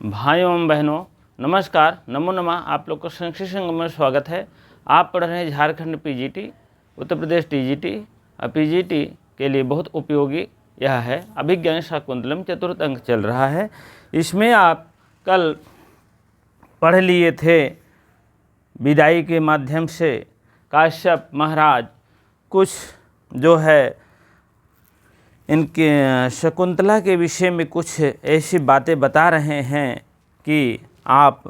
भाइयों एवं बहनों, नमस्कार, नमो नमः। आप लोग को संस्कृत संगम में स्वागत है। आप पढ़ रहे हैं झारखंड पीजीटी, उत्तर प्रदेश टीजीटी और पीजीटी के लिए बहुत उपयोगी यह है अभिज्ञान शाकुंतलम। चतुर्थ अंक चल रहा है। इसमें आप कल पढ़ लिए थे विदाई के माध्यम से काश्यप महाराज कुछ जो है इनके शकुंतला के विषय में कुछ ऐसी बातें बता रहे हैं कि आप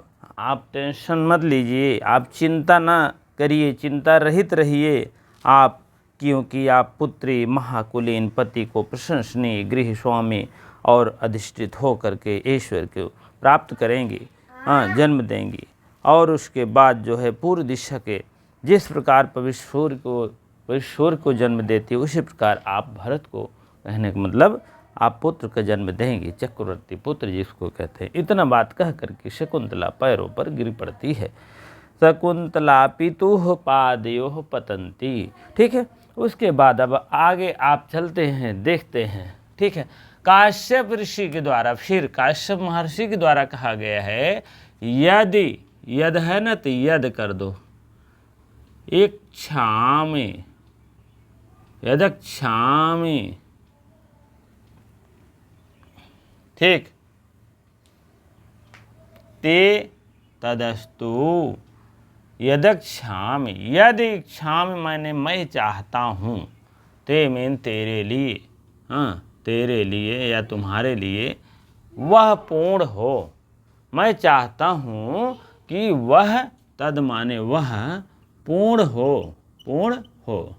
टेंशन मत लीजिए, आप चिंता ना करिए, चिंता रहित रहिए आप, क्योंकि आप पुत्री महाकुलीन पति को प्रशंसनीय गृह स्वामी और अधिष्ठित हो करके ईश्वर को प्राप्त करेंगे, जन्म देंगी। और उसके बाद जो है पूर्व दिशा के जिस प्रकार पवित्र सूर्य को जन्म देती है, उसी प्रकार आप भरत को, कहने का मतलब आप पुत्र का जन्म देंगे, चक्रवर्ती पुत्र जिसको कहते हैं। इतना बात कह करके शकुंतला पैरों पर गिर पड़ती है। शकुंतला पितुः पादयोः पतंती। ठीक है, उसके बाद अब आगे आप चलते हैं, देखते हैं। ठीक है, काश्यप ऋषि के द्वारा, फिर काश्यप महर्षि के द्वारा कहा गया है, यदि यद है न तो यद कर दो, एक क्षामी, यदक क्षामी। ठीक, ते तदस्तु यदक्षामि, यदि क्षामि माने मैं चाहता हूँ, ते मीन तेरे लिए, तेरे लिए या तुम्हारे लिए वह पूर्ण हो। मैं चाहता हूँ कि वह, तद माने वह, पूर्ण हो, पूर्ण हो।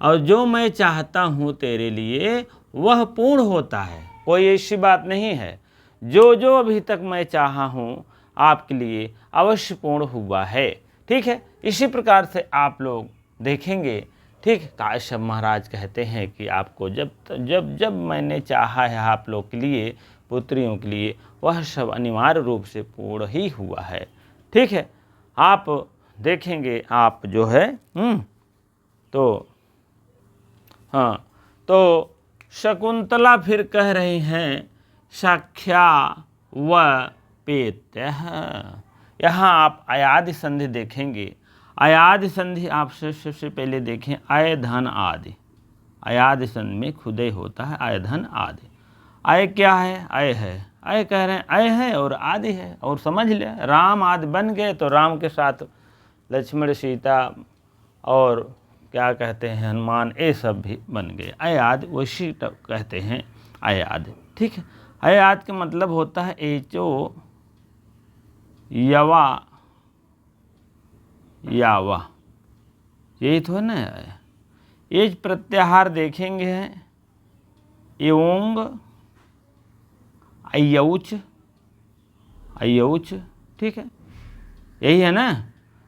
और जो मैं चाहता हूँ तेरे लिए वह पूर्ण होता है, कोई ऐसी बात नहीं है। जो जो अभी तक मैं चाहा हूँ आपके लिए अवश्य पूर्ण हुआ है। ठीक है, इसी प्रकार से आप लोग देखेंगे। ठीक, काश्यप महाराज कहते हैं कि आपको जब जब जब मैंने चाहा है आप लोग के लिए, पुत्रियों के लिए, वह सब अनिवार्य रूप से पूर्ण ही हुआ है। ठीक है, आप देखेंगे आप जो है तो शकुंतला फिर कह रही हैं साख्या व पेत्य। यहाँ आप अयादि संधि देखेंगे। अयादि संधि आप सबसे पहले देखें, अय धन आदि। अयादि संधि में खुदे होता है अय धन आदि। अय क्या है? अय है, अय कह रहे हैं अय है और आदि है। और समझ ले, राम आदि बन गए तो राम के साथ लक्ष्मण, सीता और क्या कहते हैं हनुमान, ये सब भी बन गए। अयाद वैसी कहते हैं अयाद। ठीक है, अयाद का मतलब होता है एचो यवा, यावा, यही तो है ना। एज प्रत्याहार देखेंगे, एवोंग, अयौच, अयौच। ठीक है, यही है ना।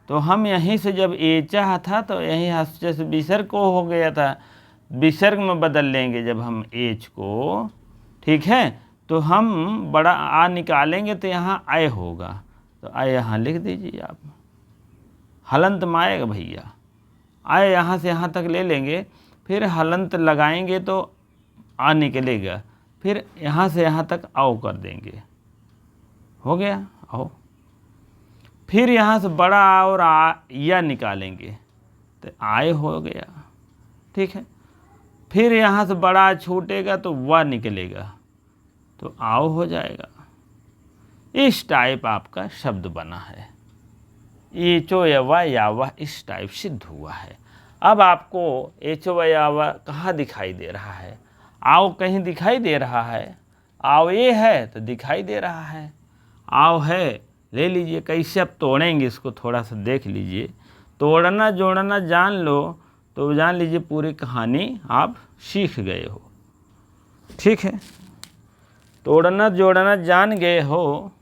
तो हम यहीं से जब एचा था तो यहीं हस्त से विसर्ग को हो गया था, विसर्ग में बदल लेंगे जब हम एच को। ठीक है, तो हम बड़ा आ निकालेंगे तो यहाँ आय होगा, तो आय यहाँ लिख दीजिए आप। हलंत में आएगा भैया, आय यहाँ से यहाँ तक ले लेंगे, फिर हलंत लगाएंगे तो आ निकलेगा, फिर यहाँ से यहाँ तक आओ कर देंगे, हो गया आओ। फिर यहाँ से बड़ा और आ या निकालेंगे तो आय हो गया। ठीक है, फिर यहाँ से बड़ा छूटेगा तो वह निकलेगा तो आओ हो जाएगा। इस टाइप आपका शब्द बना है। एचो या वह इस टाइप सिद्ध हुआ है। अब आपको एचो या वह कहाँ दिखाई दे रहा है? आओ कहीं दिखाई दे रहा है? आओ ये है तो दिखाई दे रहा है, आओ है ले लीजिए। कैसे अब तोड़ेंगे इसको थोड़ा सा देख लीजिए। तोड़ना जोड़ना जान लो तो जान लीजिए पूरी कहानी आप सीख गए हो। ठीक है, तोड़ना जोड़ना जान गए हो।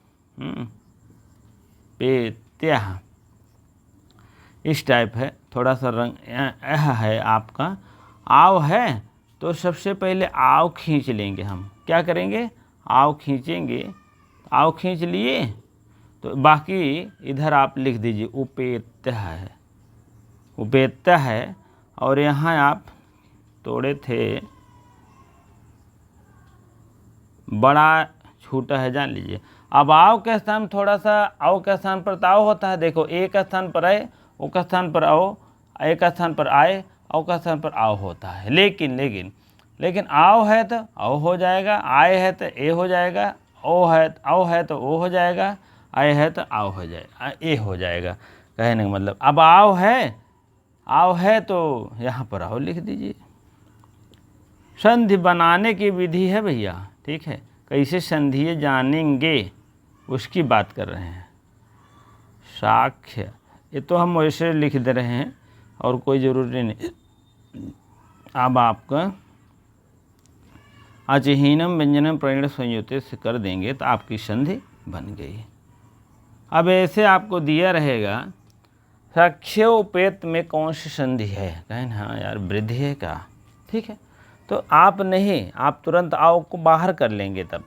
पेत्या इस टाइप है, थोड़ा सा रंग यह है आपका। आव है तो सबसे पहले आव खींच लेंगे हम। क्या करेंगे? आव खींचेंगे। आव खींच लिए तो बाकी इधर आप लिख दीजिए उपेत्य है, उपेत्य है। और यहाँ आप तोड़े थे, बड़ा छूटा है जान लीजिए। अब आओ के स्थान थोड़ा सा आओ के स्थान पर ताओ होता है। देखो एक स्थान पर आए, ओ का स्थान पर आओ, एक स्थान पर आए, औ का स्थान पर आओ होता है। लेकिन आओ है तो आओ हो जाएगा, आए है तो ए हो जाएगा, ओ है तो ओ हो जाएगा, आए है तो आओ हो जाएगा, ए हो जाएगा। कहने का मतलब अब आओ है तो यहाँ पर आओ लिख दीजिए। संधि बनाने की विधि है भैया, ठीक है। कैसे संधिये जानेंगे उसकी बात कर रहे हैं। साक्ष्य ये तो हम वैसे लिख दे रहे हैं और कोई ज़रूरी नहीं। अब आपका अचहीनम व्यंजनम प्रणीत संयुक्त से कर देंगे तो आपकी संधि बन गई। अब ऐसे आपको दिया रहेगा साक्ष्योपेत में कौन सी संधि है। कहें हाँ यार वृद्धि है क्या, ठीक है। तो आप तुरंत आओ को बाहर कर लेंगे। तब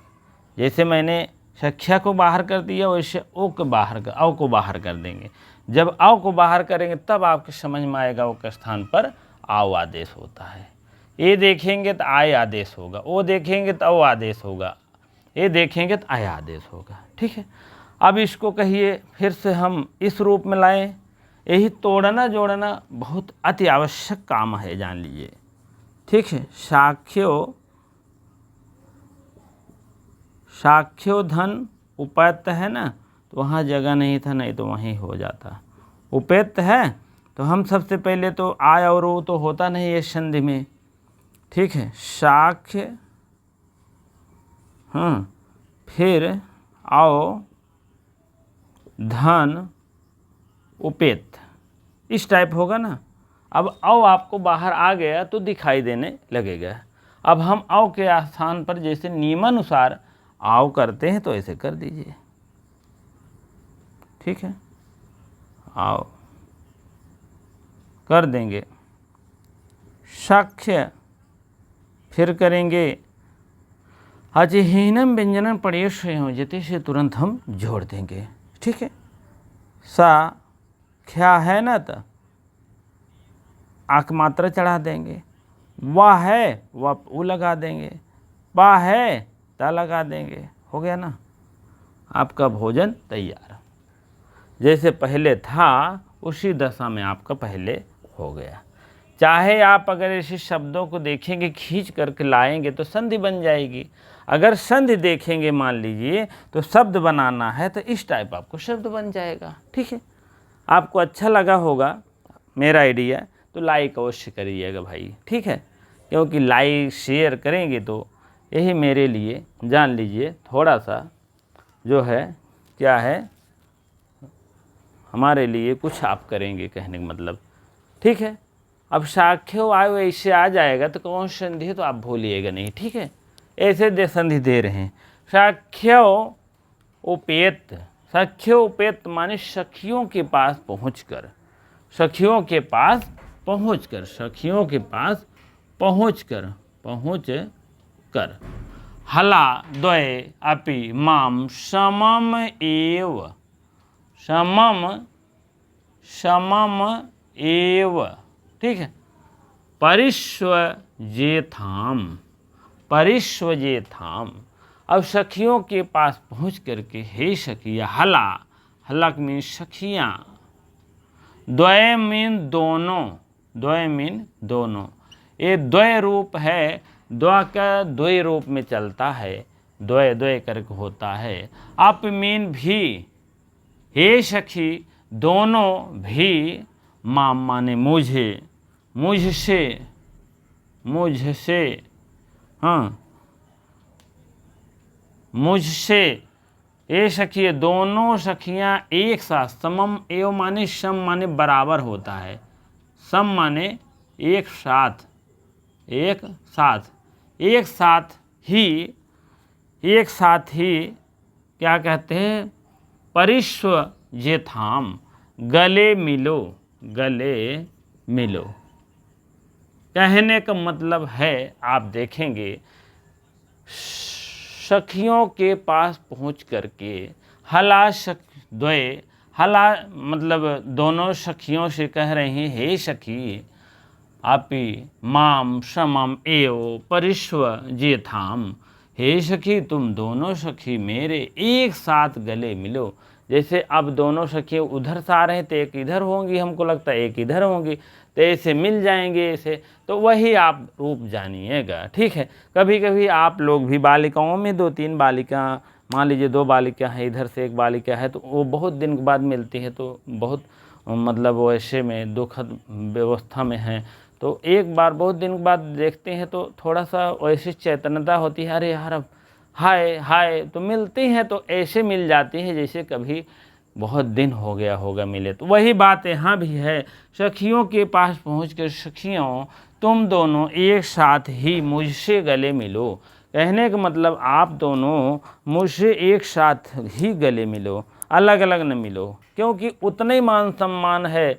जैसे मैंने सख्या को बाहर कर दिया वैसे ओ को बाहर कर देंगे। जब आओ को बाहर करेंगे तब आपके समझ में आएगा ओ के स्थान पर आओ आदेश होता है। ए देखेंगे तो आए आदेश होगा, ओ देखेंगे तो ओ आदेश होगा, ए देखेंगे तो आए आदेश होगा, ठीक है। अब इसको कहिए फिर से हम इस रूप में लाएं। यही तोड़ना जोड़ना बहुत अति आवश्यक काम है, जान लीजिए, ठीक है। साक्ष्यो धन उपैत है ना, तो वहाँ जगह नहीं था, नहीं तो वहीं हो जाता। उपैत है तो हम सबसे पहले तो आय और ओ तो होता नहीं है संधि में, ठीक है। साक्ष्य फिर आओ धन उपेत, इस टाइप होगा ना। अब औ आपको बाहर आ गया तो दिखाई देने लगेगा। अब हम औ के स्थान पर जैसे नियमानुसार आओ करते हैं तो ऐसे कर दीजिए, ठीक है। आओ कर देंगे। साक्ष्य फिर करेंगे अचहीनम व्यंजनम प्रयोग संयोजते से तुरंत हम जोड़ देंगे, ठीक है। सा ख्या है ना तो आक मात्रा चढ़ा देंगे। वाह है वह ऊ लगा देंगे, पा है ता लगा देंगे, हो गया ना। आपका भोजन तैयार। जैसे पहले था उसी दशा में आपका पहले हो गया। चाहे आप अगर ऐसे शब्दों को देखेंगे खींच करके लाएंगे तो संधि बन जाएगी। अगर संधि देखेंगे मान लीजिए तो शब्द बनाना है तो इस टाइप आपको शब्द बन जाएगा, ठीक है। आपको अच्छा लगा होगा मेरा आइडिया तो लाइक अवश्य करिएगा भाई, ठीक है। क्योंकि लाइक शेयर करेंगे तो यही मेरे लिए जान लीजिए थोड़ा सा जो है क्या है हमारे लिए कुछ आप करेंगे, कहने का मतलब, ठीक है। अब साक्ष्यो आयो ऐसे आ जाएगा तो कौन संधि है तो आप भूलिएगा नहीं, ठीक है। ऐसे संधि दे रहे हैं। साक्ष्यो उपेत, सख्यो उपेत माने सखियों के पास पहुंचकर, सखियों के पास पहुंचकर, सखियों के पास पहुंचकर, पहुंच कर। हला द्वय अपि माम समम एव, समम एव, ठीक है। परिष्वजेथाम, परिष्वजेथाम। अब सखियों के पास पहुंच करके हे सखिया, हला, हलक मीन सखियाँ, द्वय मीन दोनों, द्वय मीन दोनों। ये द्वय रूप है, द्वा का द्वय रूप में चलता है, द्वय द्वय करके होता है। अप मीन भी, हे सखी दोनों भी, माम माने मुझे, मुझसे, मुझसे, हाँ मुझसे। ये सखी दोनों सखियाँ एक साथ, समम एव माने सम माने बराबर होता है, सम माने एक साथ, एक साथ, एक साथ ही, एक साथ ही क्या कहते हैं, परिष्व जेथाम, गले मिलो, गले मिलो। कहने का मतलब है आप देखेंगे सखियों के पास पहुंच करके हला द्वय, हला मतलब दोनों सखियों से कह रहे हैं हे सखी अपि माम समम एव परिष्व जेथाम, हे सखी तुम दोनों सखी मेरे एक साथ गले मिलो। जैसे अब दोनों सखी उधर से आ रहे हैं तो एक इधर होंगी, हमको लगता है एक इधर होंगी, तो ऐसे मिल जाएंगे ऐसे, तो वही आप रूप जानिएगा। ठीक है, कभी कभी आप लोग भी बालिकाओं में 2-3 बालिका, मान लीजिए 2 बालिका हैं, इधर से एक बालिका है, तो वो बहुत दिन के बाद मिलती है, तो बहुत मतलब वो ऐसे में दुखद व्यवस्था में है, तो एक बार बहुत दिन के बाद देखते हैं तो थोड़ा सा वैसी चैतन्यता होती है, अरे यार अब हाय हाय, तो मिलती हैं तो ऐसे मिल जाती है जैसे कभी बहुत दिन हो गया होगा मिले। तो वही बात यहाँ भी है, सखियों के पास पहुँच कर सखियों तुम दोनों एक साथ ही मुझसे गले मिलो। कहने का मतलब आप दोनों मुझसे एक साथ ही गले मिलो, अलग अलग न मिलो, क्योंकि उतने ही मान सम्मान है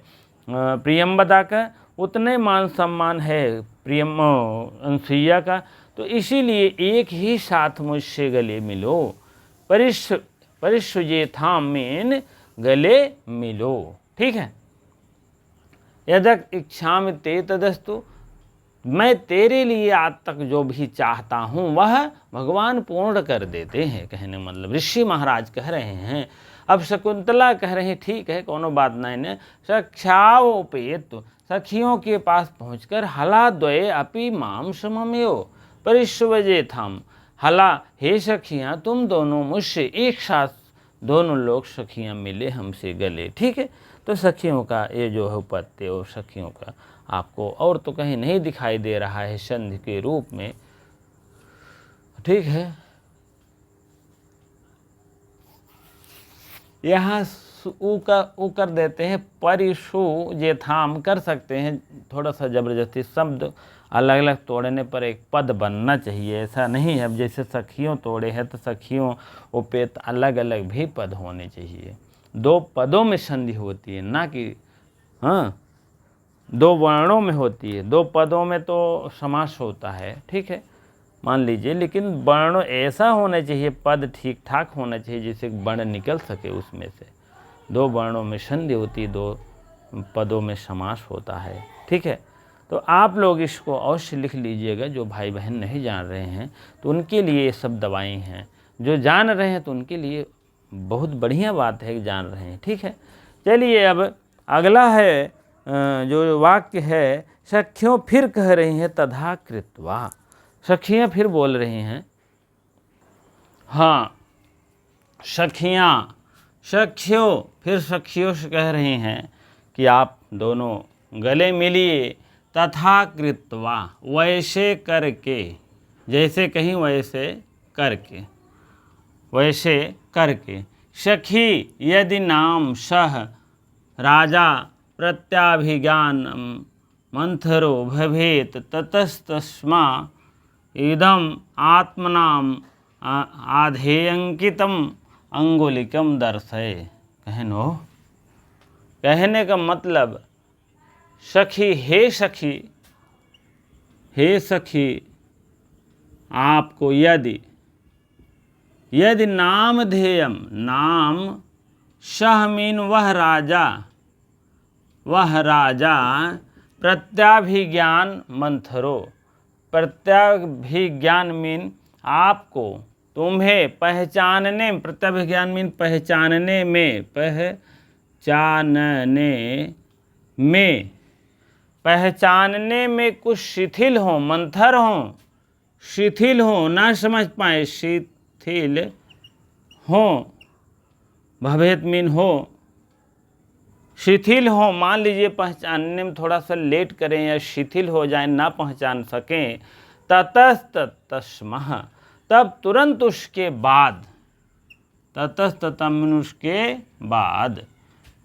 प्रियंवदा का, उतने मान सम्मान है अनसुईया का, तो इसीलिए एक ही साथ मुझसे गले मिलो। परिसुजेथाम मेन गले मिलो। ठीक है, यदक इच्छामि ते तदस्तु, मैं तेरे लिए आज तक जो भी चाहता हूँ वह भगवान पूर्ण कर देते हैं। कहने मतलब ऋषि महाराज कह रहे हैं। अब शकुंतला कह रही ठीक है कोनो बात नहीं ने, सख्यावोपेत, सखियों के पास पहुंचकर हला द्वये अपि माम सममयो परिष्वजेथाम, हला हे सखियाँ तुम दोनों मुझसे एक साथ दोनों लोग सखियाँ मिले हमसे गले। ठीक है, तो सखियों का ये जो है उपत्य और सखियों का आपको और तो कहीं नहीं दिखाई दे रहा है संधि के रूप में। ठीक है, यहाँ ऊ कर देते हैं, परिशु जेथाम कर सकते हैं, थोड़ा सा जबरदस्ती शब्द अलग अलग तोड़ने पर एक पद बनना चाहिए, ऐसा नहीं है। अब जैसे सखियों तोड़े हैं तो सखियों उपेत अलग अलग भी पद होने चाहिए। 2 पदों में संधि होती है, ना कि हाँ 2 वर्णों में होती है। 2 पदों में तो समास होता है, ठीक है मान लीजिए, लेकिन वर्ण ऐसा होना चाहिए, पद ठीक ठाक होना चाहिए जिससे वर्ण निकल सके उसमें से। 2 वर्णों में संधि होती है, 2 पदों में समास होता है। ठीक है, तो आप लोग इसको अवश्य लिख लीजिएगा। जो भाई बहन नहीं जान रहे हैं तो उनके लिए ये सब दवाएं हैं, जो जान रहे हैं तो उनके लिए बहुत बढ़िया बात है कि जान रहे हैं। ठीक है, चलिए अब अगला है जो वाक्य है, सखियों फिर कह रही हैं तथा कृत्वा, सखियाँ फिर बोल रही हैं। हाँ सखियों फिर सखियों से कह रही हैं कि आप दोनों गले मिलिए, तथा कृत्वा वैसे करके, जैसे कहीं वैसे करके, सखी यदि नाम सह राजा प्रत्याभिज्ञान मंथरो भवेत ततस्तस्मा इदम आत्मनाम आधेयंकितम अंगुलिकम दर्शय। कहने का मतलब सखी हे सखी आपको यदि नामधेयम, नाम सह मीन वह राजा प्रत्याभिज्ञान मंथरो, प्रत्याभिज्ञान मीन आपको तुम्हें पहचानने, प्रत्याभिज्ञान मीन पहचानने में कुछ शिथिल हो, मंथर हो, ना समझ पाए, शिथिल हो, भवेत मीन हो, शिथिल हो, मान लीजिए पहचानने में थोड़ा सा लेट करें या शिथिल हो जाए, ना पहचान सकें, ततस्तस्मः तब तुरंत उसके बाद, उसके बाद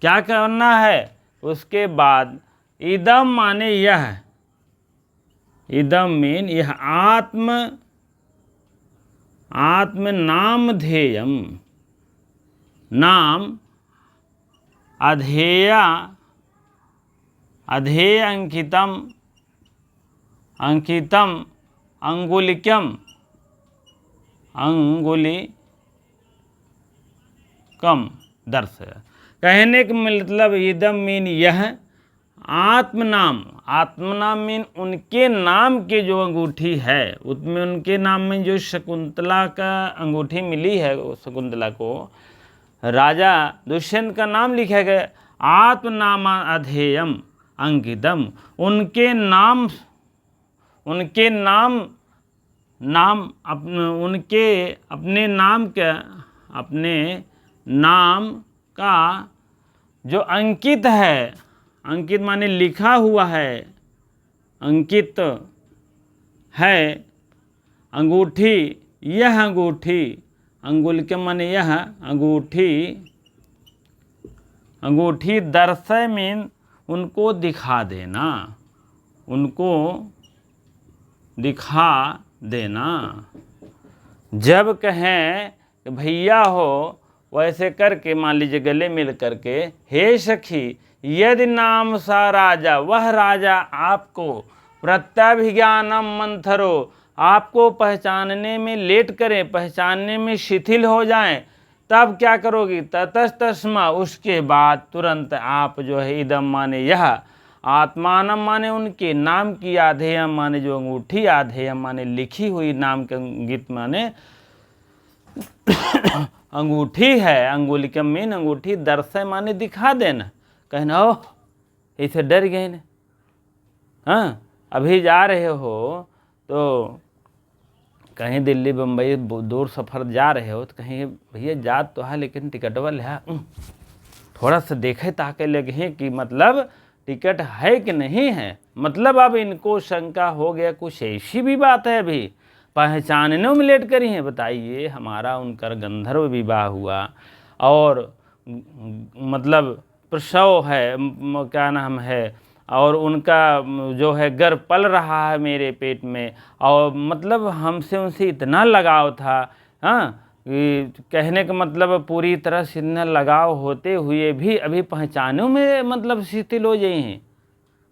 क्या करना है, उसके बाद इदम माने यह, इदम मीन यह आत्म नामधेयम, नाम अधेय अंकितम अंगुलिकम दर्शय। कहने का मतलब इदम मीन यह आत्मनाम, आत्मनाम मीन उनके नाम के जो अंगूठी है, उसमें उनके नाम में जो शकुंतला का अंगूठी मिली है, शकुंतला को राजा दुष्यंत का नाम लिखा गया, आत्मनामा अधेयम अंकितम, उनके नाम अपने नाम का जो अंकित है, अंकित माने लिखा हुआ है, अंकित है अंगूठी, यह अंगूठी, अंगुल के माने यह अंगूठी दर्शय मीन उनको दिखा देना, उनको दिखा देना। जब कहें कि भैया हो, वैसे करके मान लीजिए गले मिल करके, हे सखी यदि नाम सा राजा, वह राजा आपको प्रत्यभिज्ञानम मंथरो, आपको पहचानने में लेट करें, पहचानने में शिथिल हो जाएं, तब क्या करोगी? ततस्तस्मा, उसके बाद तुरंत आप जो है इदम माने यह, आत्मानम माने उनके नाम की, आधेयम माने जो अंगूठी, आधेयम माने लिखी हुई, नाम के अंगित माने अंगूठी है, अंगुलिकम मीन अंगूठी, दर्शय माने दिखा देना, कहना ओह इसे डर गए न, हाँ अभी जा रहे हो तो कहीं दिल्ली बम्बई दूर सफ़र जा रहे हो तो कहीं भैया जात तो है लेकिन टिकट वाले है, थोड़ा सा देखे ताके लगे कि मतलब टिकट है कि नहीं है, मतलब अब इनको शंका हो गया कुछ ऐसी भी बात है, अभी पहचानने में लेट करी है। बताइए, हमारा उनका गंधर्व विवाह हुआ और मतलब प्रसव है, क्या नाम है, और उनका जो है गर्भ पल रहा है मेरे पेट में, और मतलब हमसे उनसे इतना लगाव था, हाँ कहने का मतलब पूरी तरह से इतना लगाव होते हुए भी अभी पहचानों में मतलब शिथिल हो गई हैं,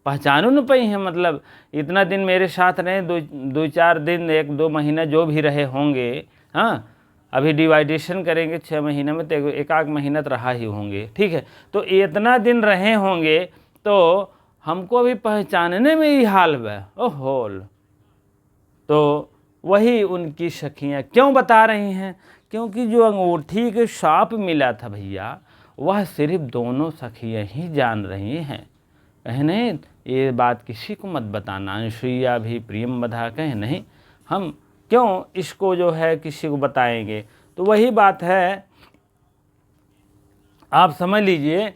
पहचानू न पाई हैं, मतलब इतना दिन मेरे साथ रहे, दो चार दिन, 1-2 महीना जो भी रहे होंगे, हाँ अभी डिवाइडेशन करेंगे 6 महीने में तो एक महीना तो रहा ही होंगे, ठीक है, तो इतना दिन रहे होंगे तो हमको अभी पहचानने में ही हाल है, ओहोल। तो वही उनकी सखियाँ क्यों बता रही हैं? क्योंकि जो अंगूठी के साप मिला था भैया, वह सिर्फ दोनों सखियाँ ही जान रही हैं, कहे नहीं ये बात किसी को मत बताना, अनुसुईया भी प्रियंवदा कहे नहीं, हम क्यों इसको जो है किसी को बताएंगे। तो वही बात है, आप समझ लीजिए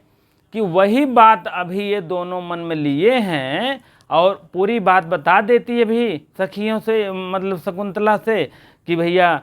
कि वही बात अभी ये दोनों मन में लिए हैं और पूरी बात बता देती है भी सखियों से, मतलब शकुंतला से, कि भैया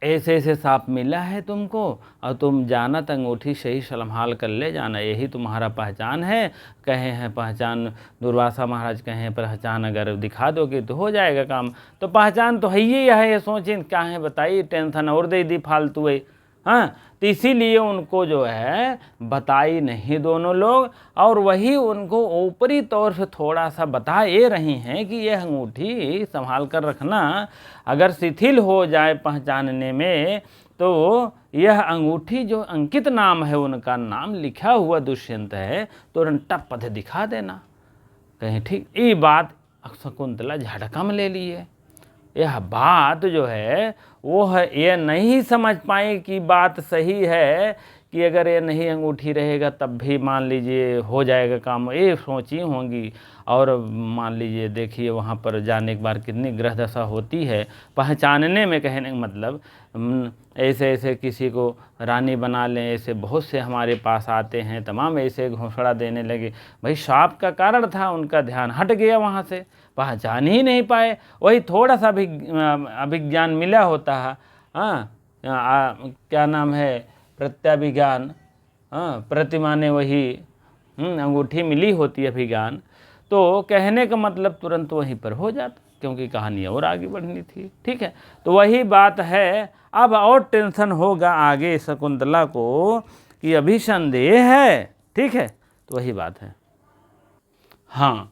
ऐसे ऐसे सांप मिला है तुमको और तुम जाना तो अंगूठी सही संभाल कर ले जाना, यही तुम्हारा पहचान है। कहे हैं पहचान, दुर्वासा महाराज कहे हैं पहचान अगर दिखा दोगे तो हो जाएगा काम, तो पहचान तो है ही है, ये सोचें क्या है, बताइए टेंशन और दे दी फालतू है, हाँ। तो इसीलिए उनको जो है बताई नहीं दोनों लोग, और वही उनको ऊपरी तौर से थोड़ा सा बता ये रही हैं कि यह अंगूठी संभाल कर रखना, अगर शिथिल हो जाए पहचानने में तो यह अंगूठी जो अंकित नाम है, उनका नाम लिखा हुआ दुष्यंत है, तो टप दिखा देना। कहीं ठीक, ये बात शकुंतला झटका में ले ली है। यह बात जो है वो है, ये नहीं समझ पाए कि बात सही है कि अगर ये नहीं अंगूठी रहेगा तब भी मान लीजिए हो जाएगा काम, ये सोची होंगी। और मान लीजिए देखिए वहाँ पर जाने के बाद कितनी ग्रह दशा होती है पहचानने में, कहने का मतलब ऐसे ऐसे किसी को रानी बना लें, ऐसे बहुत से हमारे पास आते हैं, तमाम ऐसे घोषणा देने लगे। भाई शाप का कारण था, उनका ध्यान हट गया वहाँ से, पहचान ही नहीं पाए। वही थोड़ा सा अभिज्ञान मिला होता है, हाँ क्या नाम है, प्रत्याभिज्ञान, हाँ प्रतिमा ने वही अंगूठी मिली होती है अभिज्ञान, तो कहने का मतलब तुरंत वहीं पर हो जाता, क्योंकि कहानी और आगे बढ़नी थी, ठीक है। तो वही बात है, अब और टेंशन होगा आगे शकुंतला को कि अभी संदेह है, ठीक है, तो वही बात है। हाँ,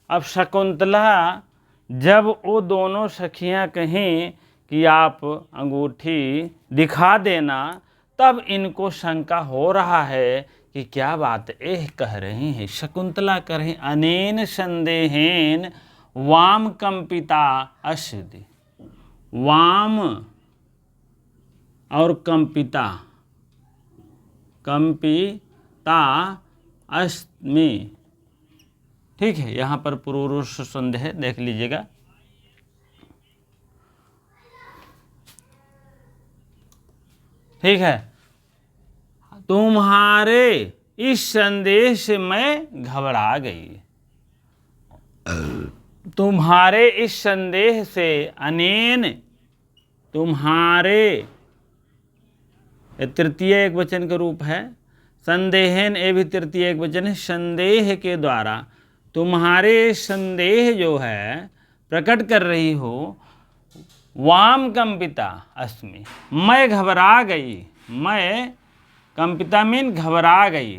अब शकुंतला जब वो दोनों सखियां कहीं कि आप अंगूठी दिखा देना, तब इनको शंका हो रहा है कि क्या बात एह कह रही हैं। शकुंतला कह रही अनेन संदेहेन वाम कंपिता अश्वति। वाम और कंपिता अस्मि। ठीक है, यहाँ पर पुरुष संदेह देख लीजिएगा। ठीक है, तुम्हारे इस संदेश से मैं घबरा गई। तुम्हारे इस संदेह से, अनेन तुम्हारे, तृतीय एक वचन का रूप है। संदेहन ये भी तृतीय एक वचन है। संदेह के द्वारा तुम्हारे संदेह जो है प्रकट कर रही हो। वाम कंपिता अस्मि, मैं घबरा गई। मैं कंपिता मीन घबरा गई,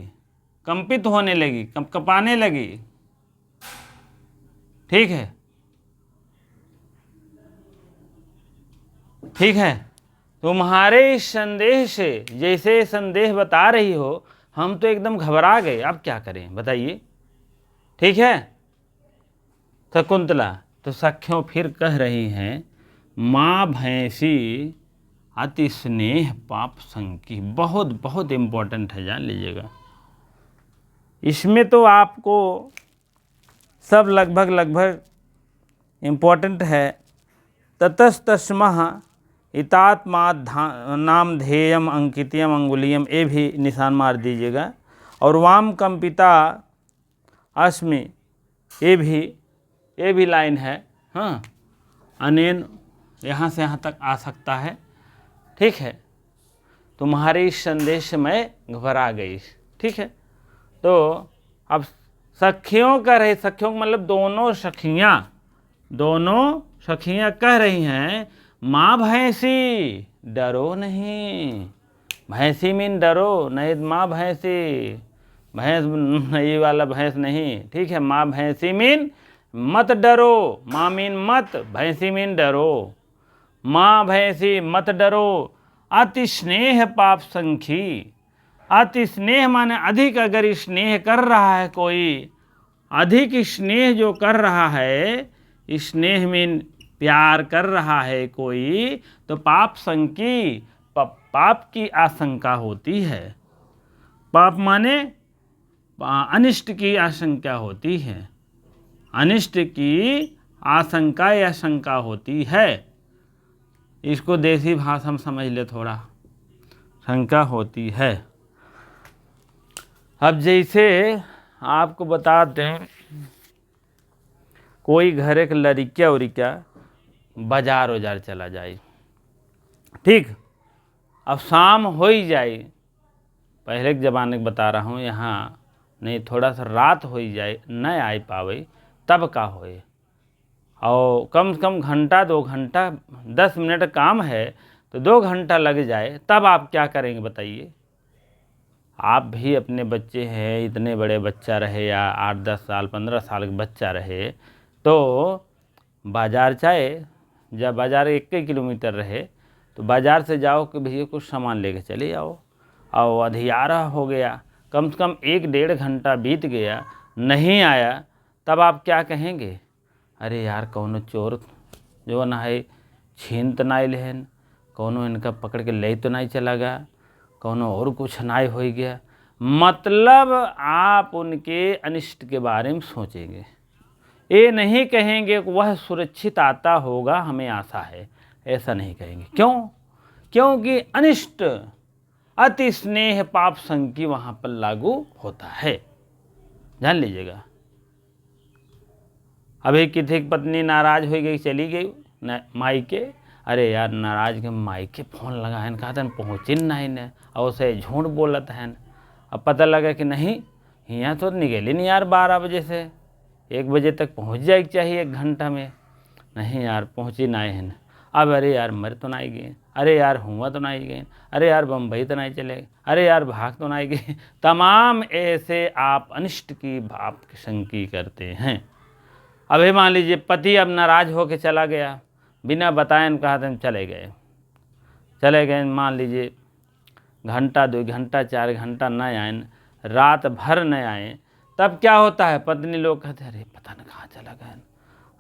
कंपित होने लगी, कँपाने लगी। ठीक है, ठीक है। तुम्हारे इस संदेह से, जैसे संदेह बता रही हो, हम तो एकदम घबरा गए। अब क्या करें बताइए। ठीक है। शकुंतला तो सख्यों फिर कह रही हैं, माँ भैंसी अति स्नेह पाप संकी। बहुत बहुत इम्पोर्टेंट है, जान लीजिएगा। इसमें तो आपको सब लगभग इम्पोर्टेंट है। ततस्तस्मः इतात्मा नाम ध्येयम अंकितयम अंगुलियम, ये भी निशान मार दीजिएगा। और वाम कंपिता अस्मि, ये भी लाइन है। हाँ, अनेन यहाँ से यहाँ तक आ सकता है। ठीक है, तुम्हारे इस संदेश में घबरा गई। ठीक है, तो अब सखियों कह रहे, सखियों मतलब दोनों सखियाँ कह रही हैं, माँ भैंसी डरो नहीं। भैंसी मीन डरो नहीं, माँ भैंसी, भैंस ये वाला भैंस नहीं। ठीक है, माँ भैंसी मीन मत डरो। माँ मीन मत, भैंसी मीन डरो। माँ भैंसी मत डरो। अति स्नेह पाप संखी। अति स्नेह माने अधिक, अगर स्नेह कर रहा है कोई, अधिक स्नेह जो कर रहा है, स्नेह मीन प्यार कर रहा है कोई, तो पाप संकी, पाप की आशंका होती है। पाप माने अनिष्ट की आशंका होती है। अनिष्ट की आशंका या शंका होती है। इसको देसी भाषा में समझ ले थोड़ा, शंका होती है। अब जैसे आपको बता दें, कोई घर एक लड़किया उड़िका बाजार चला जाए। ठीक, अब शाम हो ही जाए, पहले के ज़माने के बता रहा हूँ, यहाँ नहीं, थोड़ा सा रात हो ही जाए, न आ पावे, तब का होए। और कम से कम घंटा 2 घंटा 10 मिनट काम है, तो 2 घंटा लग जाए, तब आप क्या करेंगे बताइए। आप भी अपने बच्चे हैं, इतने बड़े बच्चा रहे या 8-10 साल 15 साल का बच्चा रहे, तो बाज़ार चाहे, जब बाज़ार 1 किलोमीटर रहे, तो बाज़ार से जाओ कि भैया कुछ सामान लेके चले आओ। और अंधियारा हो गया, कम से कम 1-1.5 घंटा बीत गया, नहीं आया, तब आप क्या कहेंगे। अरे यार, कौनो चोर जो ना है छीन तो नहीं लेहन, कौनो इनका पकड़ के ले तो नहीं चला गया, कौनो और कुछ नहीं हो गया। मतलब आप उनके अनिष्ट के बारे में सोचेंगे। ये नहीं कहेंगे कि वह सुरक्षित आता होगा, हमें आशा है, ऐसा नहीं कहेंगे। क्यों? क्योंकि अनिष्ट, अति स्नेह पाप संकी वहाँ पर लागू होता है, जान लीजिएगा। अभी किसी की पत्नी नाराज हो गई, चली गई मायके, अरे यार नाराज के मायके फ़ोन लगाए, कहा था पहुँची नहीं ने, और उसे झूठ बोलत हैं। अब पता लगा कि नहीं, यहाँ तो निकली नहीं यार, 12 बजे से 1 बजे तक पहुँच जाएगी चाहिए, 1 घंटा में। नहीं यार पहुँची नहीं है। अब अरे यार मर तो नहीं गए, अरे यार हुआ तो नहीं गए, अरे यार बम्बई तो नहीं चले, अरे यार भाग तो नहीं गए। तमाम ऐसे आप अनिष्ट की भाप की शंकी करते हैं। अभी मान लीजिए पति अब नाराज होकर चला गया, बिना बताए कहा था चले गए, मान लीजिए घंटा 2 घंटा 4 घंटा न आए, रात भर न आए, तब क्या होता है, पत्नी लोग कहते हैं अरे पता न कहाँ चला गया,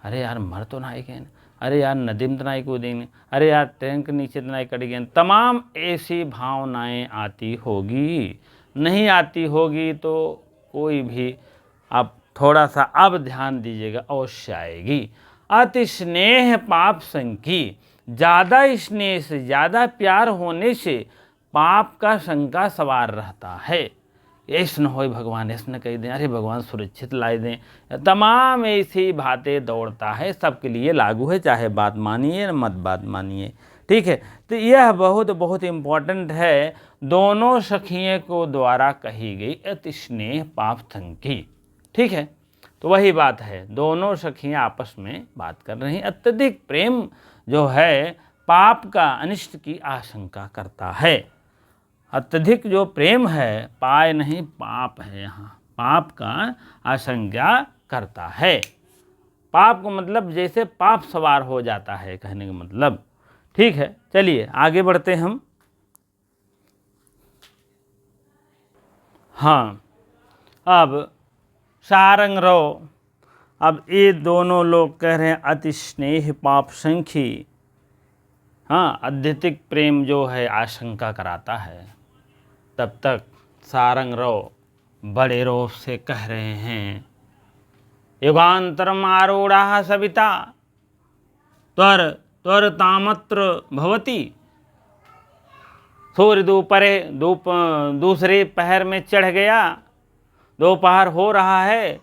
अरे यार मर तो ना गए, अरे यार नदी में तो नहीं कूदेंगे, अरे यार ट्रेन के नीचे तो नहीं कट गए। तमाम ऐसी भावनाएं आती होगी, नहीं आती होगी तो कोई भी आप थोड़ा सा अब ध्यान दीजिएगा, अवश्य आएगी। अति स्नेह पाप संकी, ज़्यादा स्नेह से, ज़्यादा प्यार होने से पाप का शंका सवार रहता है। ऐसा न हो भगवान ऐसा न कह दें, अरे भगवान सुरक्षित लाई दें, तमाम ऐसी बातें दौड़ता है, सबके लिए लागू है, चाहे बात मानिए मत बात मानिए, ठीक है। तो यह बहुत बहुत इम्पोर्टेंट है, दोनों सखियों को द्वारा कही गई अति स्नेह पाप संकी, ठीक है। तो वही बात है, दोनों सखियाँ आपस में बात कर रही हैं। अत्यधिक प्रेम जो है पाप का अनिष्ट की आशंका करता है। अत्यधिक जो प्रेम है, पाय नहीं पाप है, यहाँ पाप का आशंका करता है। पाप को मतलब जैसे पाप सवार हो जाता है, कहने का मतलब, ठीक है। चलिए आगे बढ़ते हम। हाँ, अब सारंग रो, अब ये दोनों लोग कह रहे हैं अति स्नेह पाप संखी। हाँ, अत्यधिक प्रेम जो है आशंका कराता है। तब तक सारंग रो बड़े रोष से कह रहे हैं, युगांतरम आरूढ़ा सविता त्वर त्वर तामत्र भवती। सूर्य दूसरे पहर में चढ़ गया, दोपहर हो रहा है,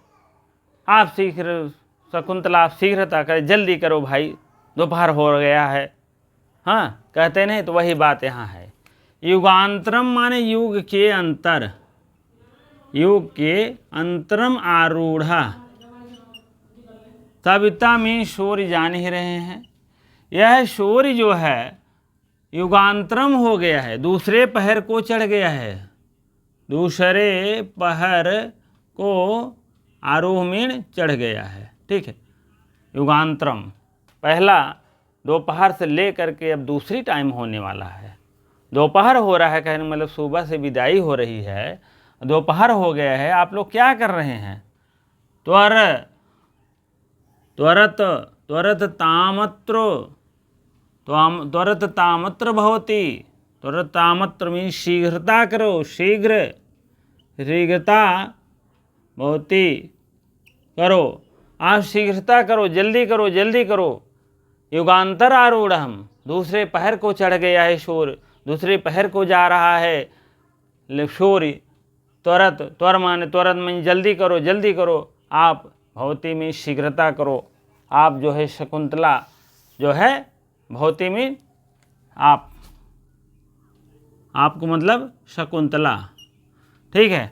आप शीघ्र शकुंतला आप शीघ्रता करें, जल्दी करो भाई, दोपहर हो गया है। हाँ, कहते नहीं, तो वही बात यहाँ है। युगांतरम माने युग के अंतर, युग के अंतरम आरूढ़ा, सविता में सूर्य जान ही रहे हैं, यह सूर्य जो है युगांतरम हो गया है, दूसरे पहर को चढ़ गया है, दूसरे पहर को आरोहमीन चढ़ गया है, ठीक है। युगांतरम पहला दोपहर से ले करके अब दूसरी टाइम होने वाला है, दोपहर हो रहा है, कहने मतलब सुबह से विदाई हो रही है, दोपहर हो गया है, आप लोग क्या कर रहे हैं, त्वरत त्वरत तामत्र, त्वरत तामत्र भवती, त्वरत तामत्र मीन शीघ्रता करो, शीघ्रता भवती करो, आप शीघ्रता करो, जल्दी करो, जल्दी करो। युगांतर आरूढ़, हम दूसरे पहर को चढ़ गया है सूर्य, दूसरे पहर को जा रहा है सूर्य। त्वरत, त्वर माने त्वरत में जल्दी करो, जल्दी करो, आप भवती में शीघ्रता करो, आप जो है शकुंतला जो है भवती में आपको मतलब शकुंतला, ठीक है।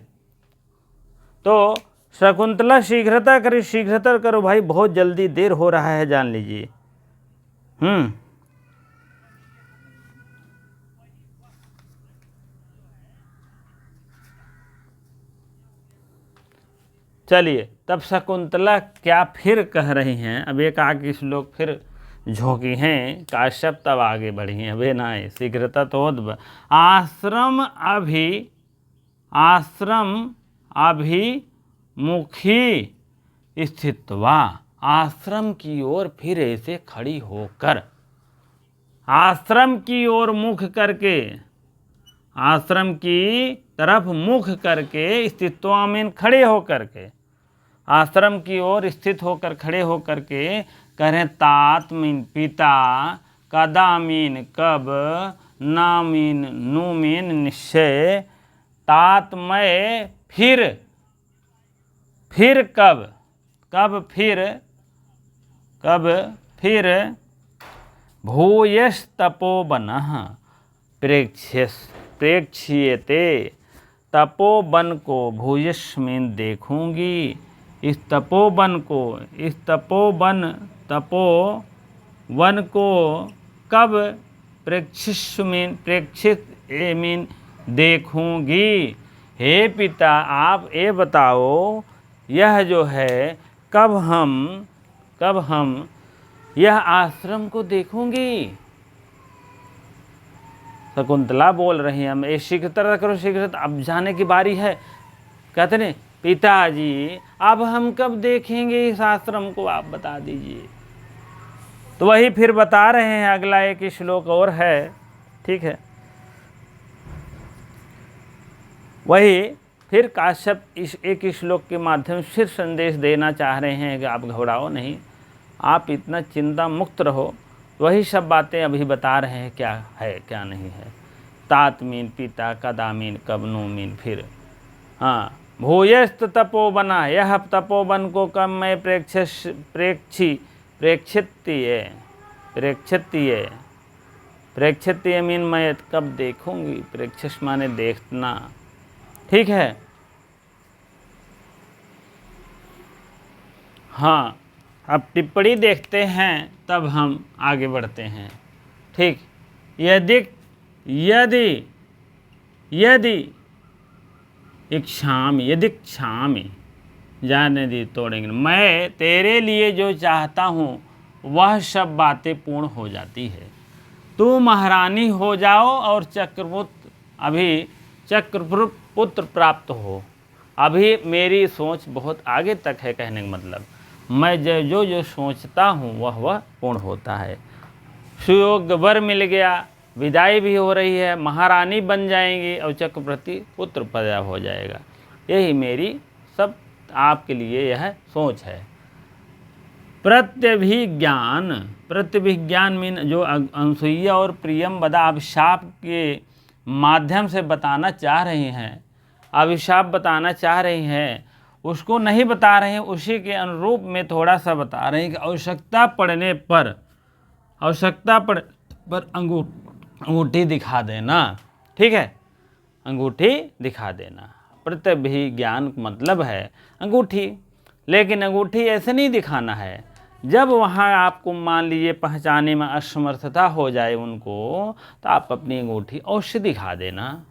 तो शकुंतला शीघ्रता करो, शीघ्रता करो भाई, बहुत जल्दी देर हो रहा है, जान लीजिए। चलिए, तब शकुंतला क्या फिर कह रही हैं, अब एक आगे श्लोक फिर झोंकी हैं, काश्यप तब आगे बढ़ी हैं, वे ना शीघ्रता तो आश्रम अभिमुखी स्थित्वा, आश्रम की ओर फिर ऐसे खड़ी होकर, आश्रम की ओर मुख करके, आश्रम की तरफ मुख करके, स्थित्वा में खड़े होकर के, आश्रम की ओर स्थित होकर खड़े होकर के कह रहे हैं, तात मीन पिता, कदा मीन कब, ना मीन नु मीन निश्चय, तात मैं फिर कब, कब फिर भूयस तपोवनः प्रेक्ष्यते, तपोवन को भूयस में देखूंगी, इस तपोवन को कब प्रेक्षित मीन देखूंगी। हे पिता, आप ये बताओ, यह जो है कब हम यह आश्रम को देखूंगी, शकुंतला बोल रही हैं, हम शीघ्रता करो शीघ्रता, अब जाने की बारी है। कहते नहीं पिताजी अब हम कब देखेंगे इस आश्रम को, आप बता दीजिए। तो वही फिर बता रहे हैं, अगला एक श्लोक और है, ठीक है। वही फिर काश्यप इस एक श्लोक के माध्यम से फिर संदेश देना चाह रहे हैं कि आप घबराओ नहीं, आप इतना चिंता मुक्त रहो। वही सब बातें अभी बता रहे हैं, क्या है क्या नहीं है। तात मीन पिता, कदा मीन कब, नो मीन फिर। हाँ, भूयस्त तपोबना, यह तपोवन को कब मैं प्रेक्षितीय मीन मैं कब देखूंगी, प्रेक्षस माने देखना, ठीक है। हाँ, अब टिप्पणी देखते हैं तब हम आगे बढ़ते हैं, ठीक। यदि इच्छामि जाने दी तोड़ेंगे, मैं तेरे लिए जो चाहता हूँ वह सब बातें पूर्ण हो जाती है। तू महारानी हो जाओ और चक्रपुत्र प्राप्त हो। अभी मेरी सोच बहुत आगे तक है, कहने का मतलब मैं जो सोचता हूँ वह पूर्ण होता है। सुयोग वर मिल गया, विदाई भी हो रही है, महारानी बन जाएंगी और चक्रवर्ती पुत्र पैदा हो जाएगा। यही मेरी सब आपके लिए यह सोच है। प्रत्यभिज्ञान मीन जो अनसुईया और प्रियम बदा अभिशाप के माध्यम से बताना चाह रही हैं, अभिशाप बताना चाह रही हैं, उसको नहीं बता रहे हैं, उसी के अनुरूप में थोड़ा सा बता रहे हैं कि आवश्यकता पड़ने पर अंगूठी दिखा देना, ठीक है, अंगूठी दिखा देना। प्रत्यभिज्ञान मतलब है अंगूठी, लेकिन अंगूठी ऐसे नहीं दिखाना है। जब वहाँ आपको मान लीजिए पहचाने में असमर्थता हो जाए उनको, तो आप अपनी अंगूठी अवश्य दिखा देना।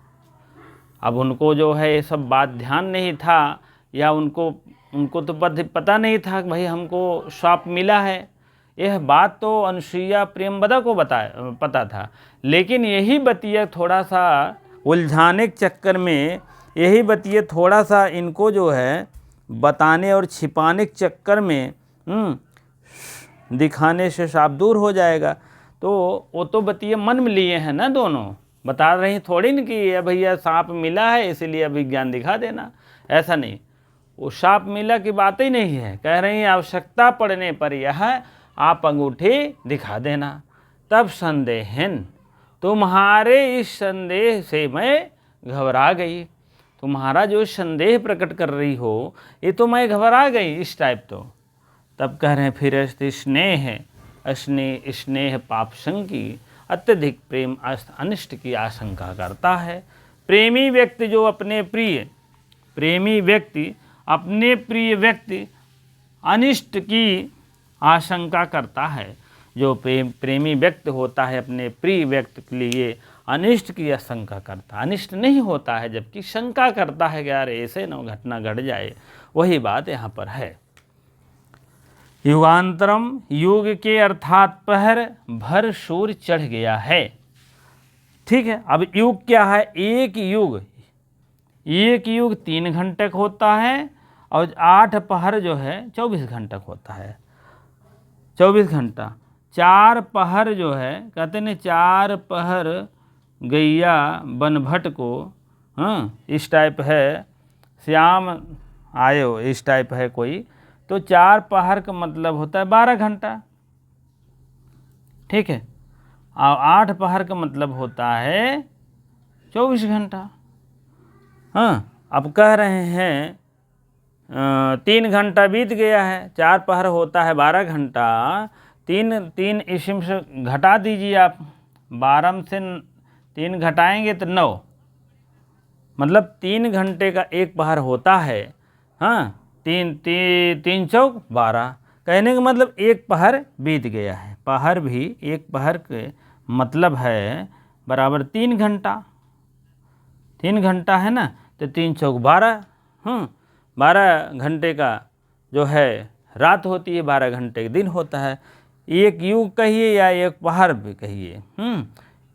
अब उनको जो है ये सब बात ध्यान नहीं था, या उनको तो पता नहीं था कि भाई हमको श्राप मिला है। यह बात तो अनुसुईया प्रियंवदा को पता था, लेकिन यही बतिया थोड़ा सा उलझाने के चक्कर में, यही बतिया थोड़ा सा इनको जो है बताने और छिपाने के चक्कर में दिखाने से साफ दूर हो जाएगा। तो वो तो बतिया मन में लिए हैं ना, दोनों बता रही थोड़ी न कि भैया सांप मिला है इसलिए अभी ज्ञान दिखा देना, ऐसा नहीं। वो सांप मिला की बात ही नहीं है, कह रही हैं आवश्यकता पड़ने पर यह आप अंगूठी दिखा देना। तब संदेहन, तुम्हारे इस संदेह से मैं घबरा गई। तुम्हारा जो संदेह प्रकट कर रही हो ये तो मैं घबरा गई इस टाइप। तो तब कह रहे हैं फिर स्नेह पाप संगी, अत्यधिक प्रेम अनिष्ट की आशंका करता है। प्रेमी व्यक्ति अपने प्रिय व्यक्ति अनिष्ट की आशंका करता है। जो प्रेमी व्यक्ति होता है अपने प्रिय व्यक्ति के लिए अनिष्ट की आशंका करता, अनिष्ट नहीं होता है जबकि शंका करता है कि यार ऐसे न घटना घट जाए। वही बात यहाँ पर है। युगांतरम, युग के अर्थात पहर भर सूर्य चढ़ गया है, ठीक है। अब युग क्या है, एक युग 3 घंटे होता है और 8 पहर जो है 24 घंटा होता है। 24 घंटा 4 पहर जो है, कहते हैं 4 पहर गैया बनभट को, हाँ इस टाइप है, श्याम आयो इस टाइप है कोई, तो 4 पहर का मतलब होता है 12 घंटा, ठीक है। और 8 पहर का मतलब होता है 24 घंटा। हाँ, अब कह रहे हैं 3 घंटा बीत गया है, 4 पहर होता है 12 घंटा, 3 इसम से घटा दीजिए आप, 12 से 3 घटाएंगे तो 9, मतलब 3 घंटे का 1 पहर होता है। हाँ, 3 चौक 12, कहने का मतलब 1 पहर बीत गया है। पहर भी 1 पहर के मतलब है बराबर 3 घंटा, 3 घंटा है ना, तो 3 चौक 12, 12 घंटे का जो है रात होती है, 12 घंटे का दिन होता है। एक युग कहिए या 1 पहर भी कहिए,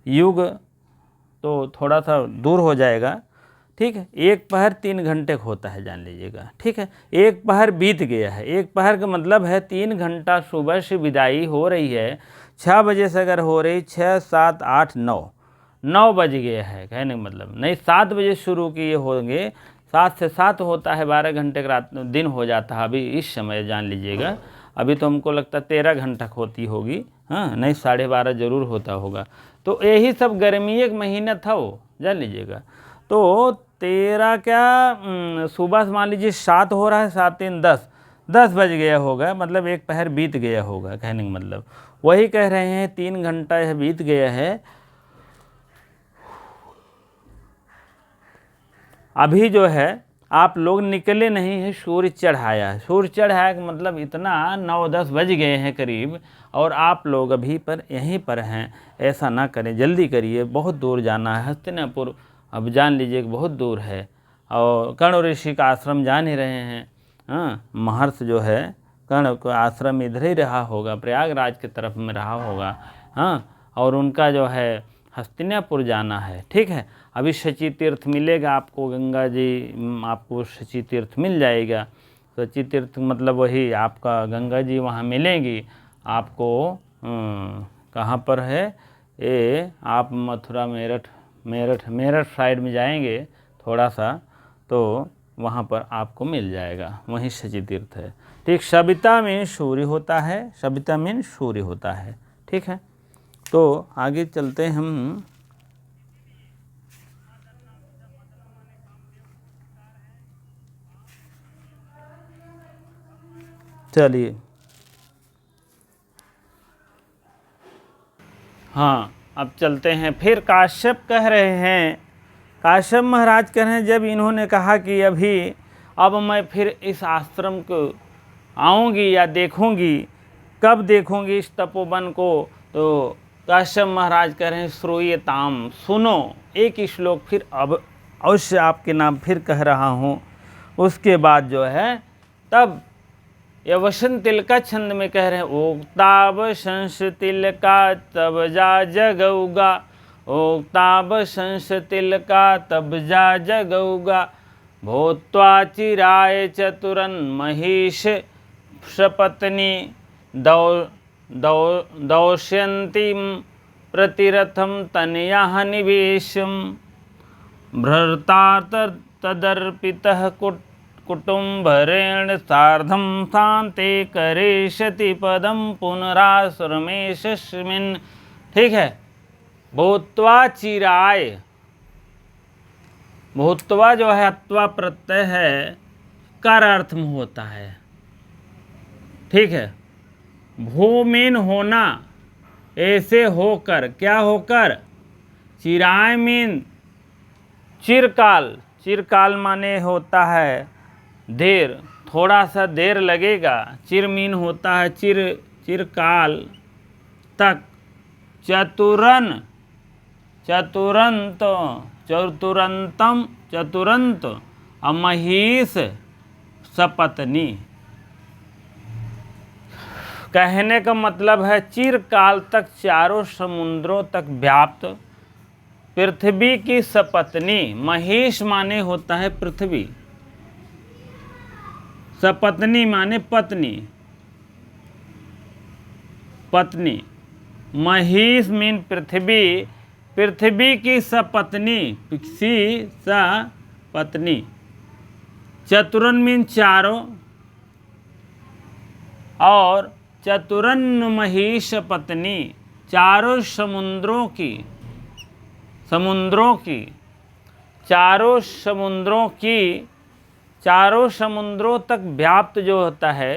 युग तो थोड़ा सा दूर हो जाएगा। ठीक है, एक पहर 3 घंटे का होता है, जान लीजिएगा। ठीक है, एक पहर बीत गया है। एक पहर का मतलब है 3 घंटा सुबह से विदाई हो रही है, 6 बजे से अगर हो रही, 6, 7, 8, 9 बज गया है, कहने का मतलब नहीं 7 बजे शुरू किए होंगे, 7 से 7 होता है, 12 घंटे का रात दिन हो जाता है अभी इस समय, जान लीजिएगा। अभी तो हमको लगता है 13 घंटा होती होगी, हाँ नहीं 12:30 जरूर होता होगा। तो यही सब गर्मी एक महीना था वो, जान लीजिएगा। तो 13 क्या सुबह से मान लीजिए 7 हो रहा है, 7, 3, 10 बज गया होगा, मतलब एक पहर बीत गया होगा, कहने का मतलब वही कह रहे हैं 3 घंटा यह बीत गया है। अभी जो है आप लोग निकले नहीं हैं, सूर्य चढ़ाया है। सूर्य चढ़ाया का मतलब इतना 9-10 बज गए हैं करीब, और आप लोग अभी पर यहीं पर हैं। ऐसा ना करें, जल्दी करिए, बहुत दूर जाना है हस्तिनापुर। अब जान लीजिए कि बहुत दूर है, और कर्ण ऋषि का आश्रम जान ही रहे हैं। हाँ, महर्ष जो है कर्ण का आश्रम इधर ही रहा होगा, प्रयागराज की तरफ में रहा होगा। हाँ, और उनका जो है हस्तिनापुर जाना है। ठीक है, अभी शची तीर्थ मिलेगा आपको, गंगा जी आपको शची तीर्थ मिल जाएगा। शची तीर्थ मतलब वही आपका गंगा जी वहाँ मिलेंगी आपको। कहाँ पर है ये, आप मथुरा मेरठ साइड में जाएंगे थोड़ा सा, तो वहाँ पर आपको मिल जाएगा, वहीं शची तीर्थ है। ठीक, सविता में सूर्य होता है, सविता में सूर्य होता है। ठीक है, तो आगे चलते हम। चलिए, हाँ अब चलते हैं फिर। काश्यप कह रहे हैं, काश्यप महाराज कह रहे हैं, जब इन्होंने कहा कि अभी अब मैं फिर इस आश्रम को आऊँगी या देखूँगी, कब देखूँगी इस तपोवन को, तो काश्यप महाराज कह रहे हैं श्रूयताम, सुनो एक श्लोक फिर अब अवश्य आपके नाम फिर कह रहा हूँ। उसके बाद जो है तब यह वसंत तिलका छंद में कह रहे हैं, ओक्ताब शंस तिलका तब जा जगौगा, ओक्ताब शंस तिलका तब जा जगौगा, भूत्वा चिराय चतुरन महिष सपत्नी दौष्यन्तीं प्रतिरथम तनया निवेशम, भ्रता तदर्पितः कुटुम्भरेण सार्धं शान्ते करिष्यति पदं पुनराश्रमेशस्मिन्। ठीक है, भूत्वा चिराय, भूत्वा जो है अत्वा प्रत्यय है, कर अर्थ में होता है। ठीक है, भूमीन होना, ऐसे होकर, क्या होकर, चिराय मीन चिरकाल, चिरकाल माने होता है देर, थोड़ा सा देर लगेगा। चिर मीन होता है चिरकाल तक। चतुरन, चतुरंत, चतुरंतम, चतुरंत, अमहीस सपत्नी। कहने का मतलब है चिरकाल तक चारों समुद्रों तक व्याप्त पृथ्वी की सपत्नी। महीष माने होता है पृथ्वी, सपत्नी माने पत्नी, पत्नी। महीष मीन पृथ्वी, पृथ्वी की सपत्नी, सी सपत्नी। चतुरन मीन चारों, और चतुरन महीष पत्नी, चारों समुद्रों की, समुद्रों की, चारों समुद्रों की, चारों समुद्रों तक व्याप्त जो होता है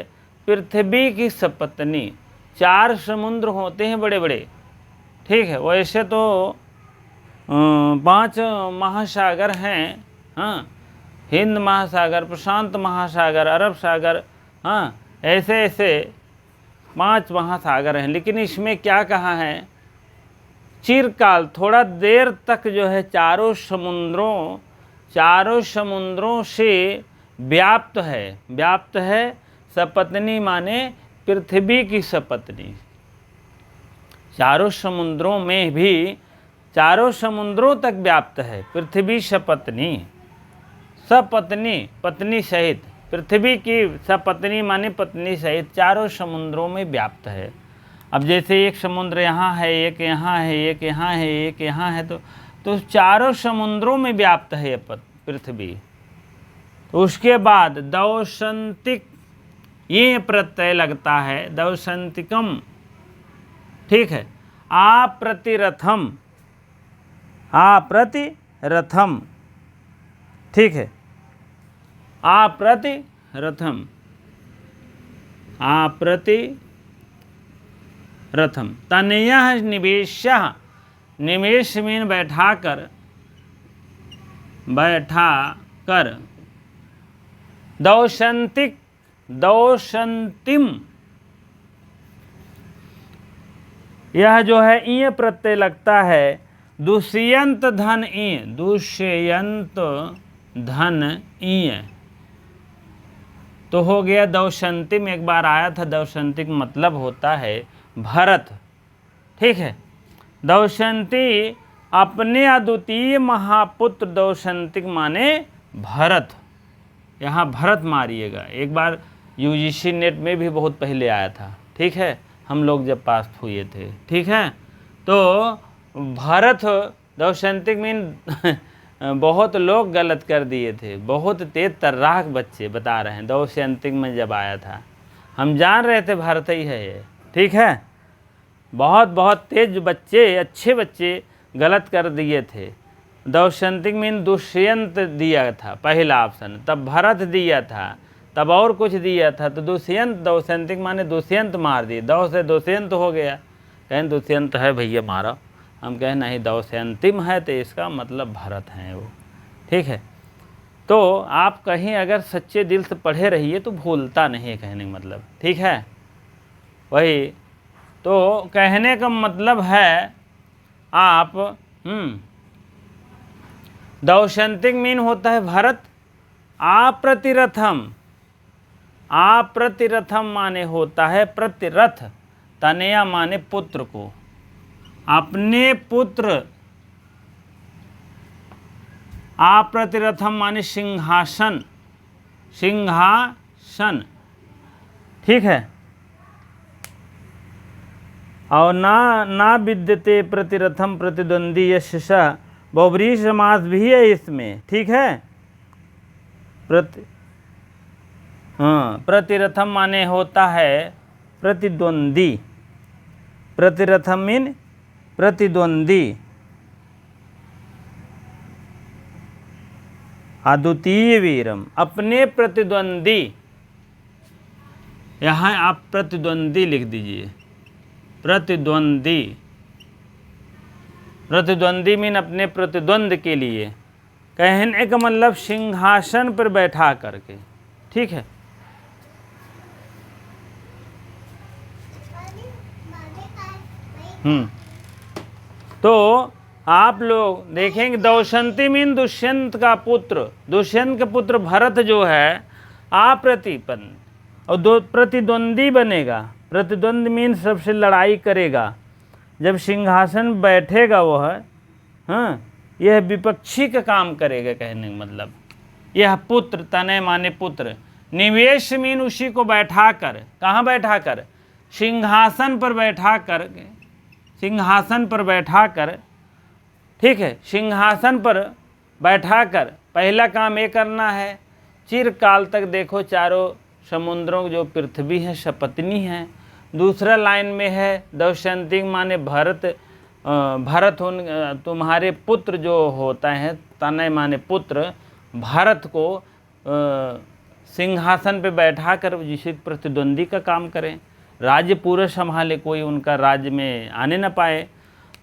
पृथ्वी की सपत्नी। 4 समुद्र होते हैं बड़े बड़े। ठीक है, वैसे तो 5 महासागर हैं। हाँ, हिंद महासागर, प्रशांत महासागर, अरब सागर, हाँ ऐसे ऐसे 5 महासागर हैं। लेकिन इसमें क्या कहा है, चिरकाल, थोड़ा देर तक जो है चारों समुद्रों से व्याप्त है, व्याप्त है। सपत्नी माने पृथ्वी की सपत्नी, चारों समुद्रों में भी चारों समुद्रों तक व्याप्त है। पृथ्वी सपत्नी, सपत्नी पत्नी सहित, पृथ्वी की सपत्नी माने पत्नी सहित चारों समुद्रों में व्याप्त है। अब जैसे एक समुद्र यहाँ है, एक यहाँ है, एक यहाँ है, एक यहाँ है, तो चारों समुद्रों में व्याप्त है पृथ्वी। तो उसके बाद दौशंतिक ये प्रत्यय लगता है, दौशंतिकम, ठीक है। आप्रतिरथम, आप्रतिरथम, ठीक है। आप्रतिरथम, आप्रतिरथम। तनयः निवेश्यः, निवेश में बैठा कर, दौशंतिक, दौशंतिम, यह जो है ई प्रत्यय लगता है। दुष्यंत धन ई, दुष्यंत धन ई, तो हो गया दौशंतिम। एक बार आया था, दौशंतिक मतलब होता है भरत, ठीक है। दौशंती अपने अद्वितीय महापुत्र, दौशंतिक माने भरत, यहाँ भरत मारिएगा। एक बार यूजीसी नेट में भी बहुत पहले आया था, ठीक है, हम लोग जब पास हुए थे, ठीक है। तो भरत, दौशंतिक मीन बहुत लोग गलत कर दिए थे, बहुत तेज तर्राक बच्चे बता रहे हैं। दौशंतिक में जब आया था हम जान रहे थे भारत ही है ये, ठीक है। बहुत बहुत तेज बच्चे, अच्छे बच्चे गलत कर दिए थे। दौशंतिक मीन दुष्यंत दिया था पहला ऑप्शन, तब भरत दिया था, तब और कुछ दिया था, तो दुष्यंत, दौशंतिक माने दुष्यंत मार दिए, दौ से दुष्यंत हो गया। कहें दुष्यंत है भैया मारा, हम कहें नहीं दौशंतिम है, तो इसका मतलब भरत हैं वो, ठीक है। तो आप कहीं अगर सच्चे दिल से पढ़े रहिए तो भूलता नहीं है कहने का मतलब, ठीक है। वही तो कहने का मतलब है आप दौशंतिक मीन होता है भरत। आप्रतिरथम, आप्रतिरथम माने होता है प्रतिरथ, तनया माने पुत्र को, अपने पुत्र। आप्रतिरथम माने सिंहासन, सिंहासन, ठीक है। और ना विद्यते प्रतिरथम प्रतिद्वंदी यशसा, बहुब्रीहि समास भी है इसमें, ठीक है। प्रतिरथम माने होता है प्रतिद्वंदी, प्रतिरथम मीन प्रतिद्वंदी। अद्वितीय वीरम, अपने प्रतिद्वंदी, यहाँ आप प्रतिद्वंदी लिख दीजिए, प्रतिद्वंदी। प्रतिद्वंदी मीन अपने प्रतिद्वंद के लिए, कहने का मतलब सिंहासन पर बैठा करके, ठीक है। तो आप लोग देखेंगे दौशंती मीन दुष्यंत का पुत्र, दुष्यंत के पुत्र भरत जो है आप्रतिपन्न और प्रतिद्वंदी बनेगा। प्रतिद्वंद मीन सबसे लड़ाई करेगा, जब सिंहासन बैठेगा वह, हाँ, यह विपक्षी का काम करेगा कहने का मतलब। यह पुत्र, तनय माने पुत्र, निवेश मीन उसी को बैठा कर, कहाँ बैठा कर, सिंहासन पर बैठा कर, सिंहासन पर बैठा कर, ठीक है। सिंहासन पर बैठा कर पहला काम ये करना है, चिरकाल तक देखो चारों समुद्रों जो पृथ्वी है सपत्नी है। दूसरा लाइन में है दौशंतिक माने भरत, भरत उन तुम्हारे पुत्र जो होता है, तनय माने पुत्र, भारत को सिंहासन पे बैठा कर जिसे प्रतिद्वंदी का काम करें, राज्य पूरा संभाले, कोई उनका राज्य में आने न पाए।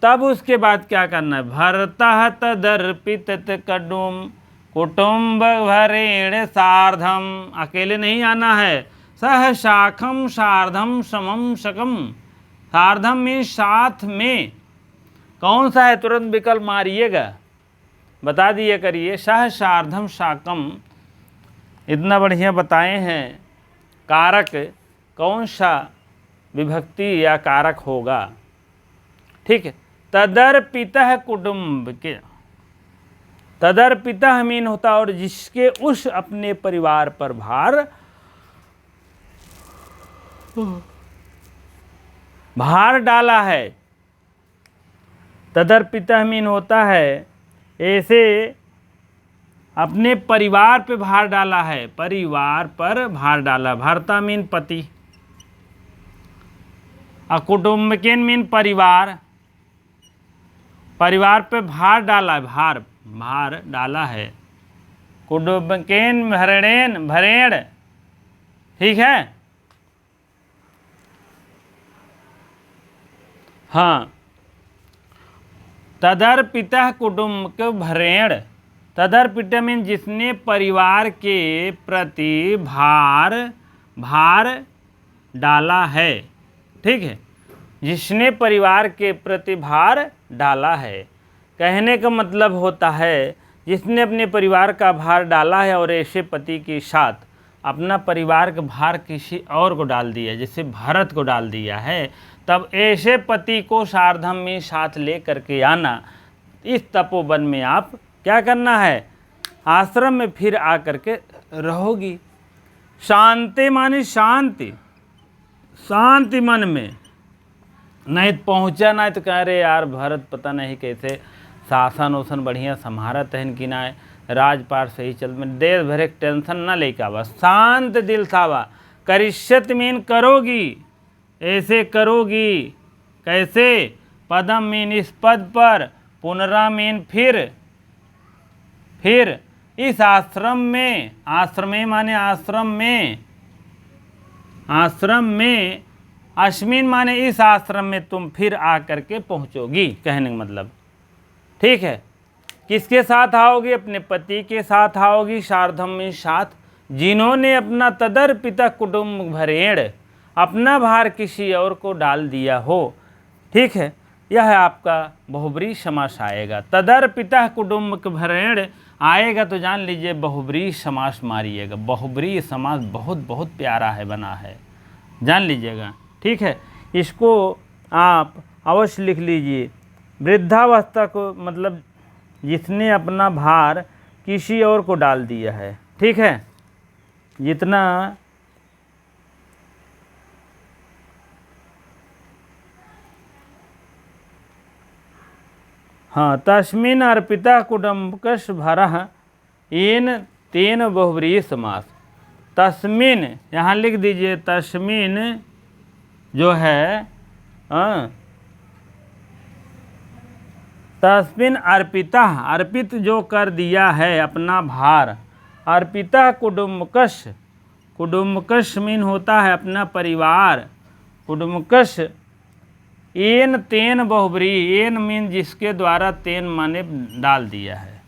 तब उसके बाद क्या करना है, भरतः तदर्पित कटुम कुटुम्ब भरेण सार्धम, अकेले नहीं आना है, सह शाखम सार्धम समम शकम। सार्धम में साथ में, कौन सा है तुरंत विकल्प मारिएगा, बता दिए करिए। सह सार्धम शाकम, इतना बढ़िया बताए हैं। कारक कौन सा विभक्ति या कारक होगा, ठीक है। तदर्पितः कुटुंब के, तदर्पितः मीन होता और जिसके उस अपने परिवार पर भार डाला है। तदर्पितः मीन होता है ऐसे अपने परिवार पे भार डाला है, परिवार पर भार डाला। भारता मीन पति, कुटुंबकेन मीन परिवार, परिवार पे भार डाला, भार डाला है। कुटुंबकेन भरणेन, भरेण, ठीक है। हाँ, तदर्पितः कुटुंब भरेण, तदर्पित मीन जिसने परिवार के प्रति भार डाला है, ठीक है, जिसने परिवार के प्रति भार डाला है। कहने का मतलब होता है जिसने अपने परिवार का भार डाला है और ऐसे पति के साथ अपना परिवार का भार किसी और को डाल दिया, जैसे भरत को डाल दिया है, तब ऐसे पति को सार्धम में साथ ले करके आना। इस तपोवन में आप क्या करना है, आश्रम में फिर आ करके रहोगी। शांति माने शांति, शांति मन में, नहीं पहुँचा ना तो कह रहे यार भरत पता नहीं कैसे शासन ओसन बढ़िया संभारत है कि ना राजपाट सही चल में, देश भरे टेंशन ना लेके आवा, शांत दिल सावा। करिष्यत मीन करोगी, ऐसे करोगी, कैसे, पदम मीन इस पद पर, पुनरा मीन फिर इस आश्रम में, आश्रमे माने आश्रम में, आश्रम में, अश्विन माने इस आश्रम में तुम फिर आकर के पहुंचोगी, कहने का मतलब, ठीक है। किसके साथ आओगी, अपने पति के साथ आओगी, सार्धम में साथ, जिन्होंने अपना तदर्पिता कुटुंब भरेण, अपना भार किसी और को डाल दिया हो, ठीक है। यह आपका बहुब्रीहि समास आएगा। तदर्पिता कुटुंब भरेण आएगा तो जान लीजिए बहुब्रीहि समास मारिएगा। बहुब्रीहि समास बहुत प्यारा है, बना है, जान लीजिएगा, ठीक है। इसको आप अवश्य लिख लीजिए। वृद्धावस्था को मतलब जिसने अपना भार किसी और को डाल दिया है, ठीक है, जितना हाँ, तस्मिन् अर्पिता कुटुम्बकस्य भारः येन तेन बहुब्रीहि समास। तस्मिन् यहाँ लिख दीजिए, तस्मिन् जो है तस्मिन् अर्पिता, अर्पित जो कर दिया है अपना भार, अर्पिता कुटुम्बकस्य, कुटुम्बकस्य मीन होता है अपना परिवार, कुटुम्बकस्य एन तेन बहुब्रीहि, एन मीन जिसके द्वारा, तेन माने डाल दिया है,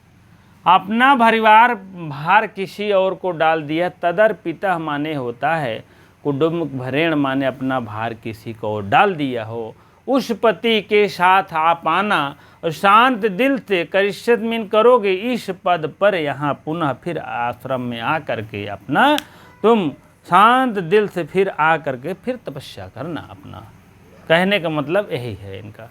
अपना परिवार भार किसी और को डाल दिया। तदर्पिता माने होता है कुटुम्ब भरेण माने अपना भार किसी को और डाल दिया हो, उस पति के साथ आप आना और शांत दिल से करिष्यत मीन करोगे इस पद पर, यहाँ पुनः फिर आश्रम में आ करके अपना तुम शांत दिल से फिर आ करके फिर तपस्या करना अपना। कहने का मतलब यही है इनका।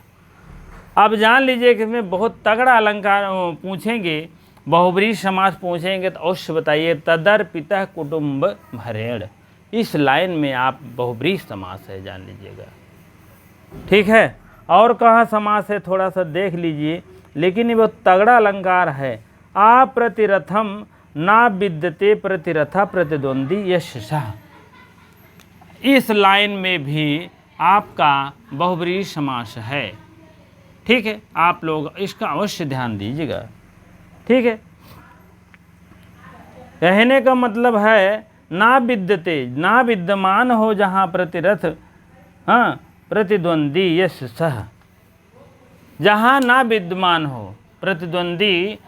अब जान लीजिए कि इसमें बहुत तगड़ा अलंकार पूछेंगे, बहुब्रीहि समास पूछेंगे तो अवश्य बताइए। तदर्पिता कुटुम्ब भरेण, इस लाइन में आप बहुब्रीहि समास है, जान लीजिएगा, ठीक है। और कहाँ समास है थोड़ा सा देख लीजिए, लेकिन ये बहुत तगड़ा अलंकार है। अप्रतिरथम ना विद्यते प्रतिरथा प्रतिद्वंदी यशः, इस लाइन में भी आपका बहुब्रीहि समास है, ठीक है। आप लोग इसका अवश्य ध्यान दीजिएगा, ठीक है। कहने का मतलब है ना विद्यते, ना विद्यमान हो जहाँ प्रतिरथ, हाँ, प्रतिद्वंदी यश सह, जहाँ ना विद्यमान हो, प्रतिद्वंदी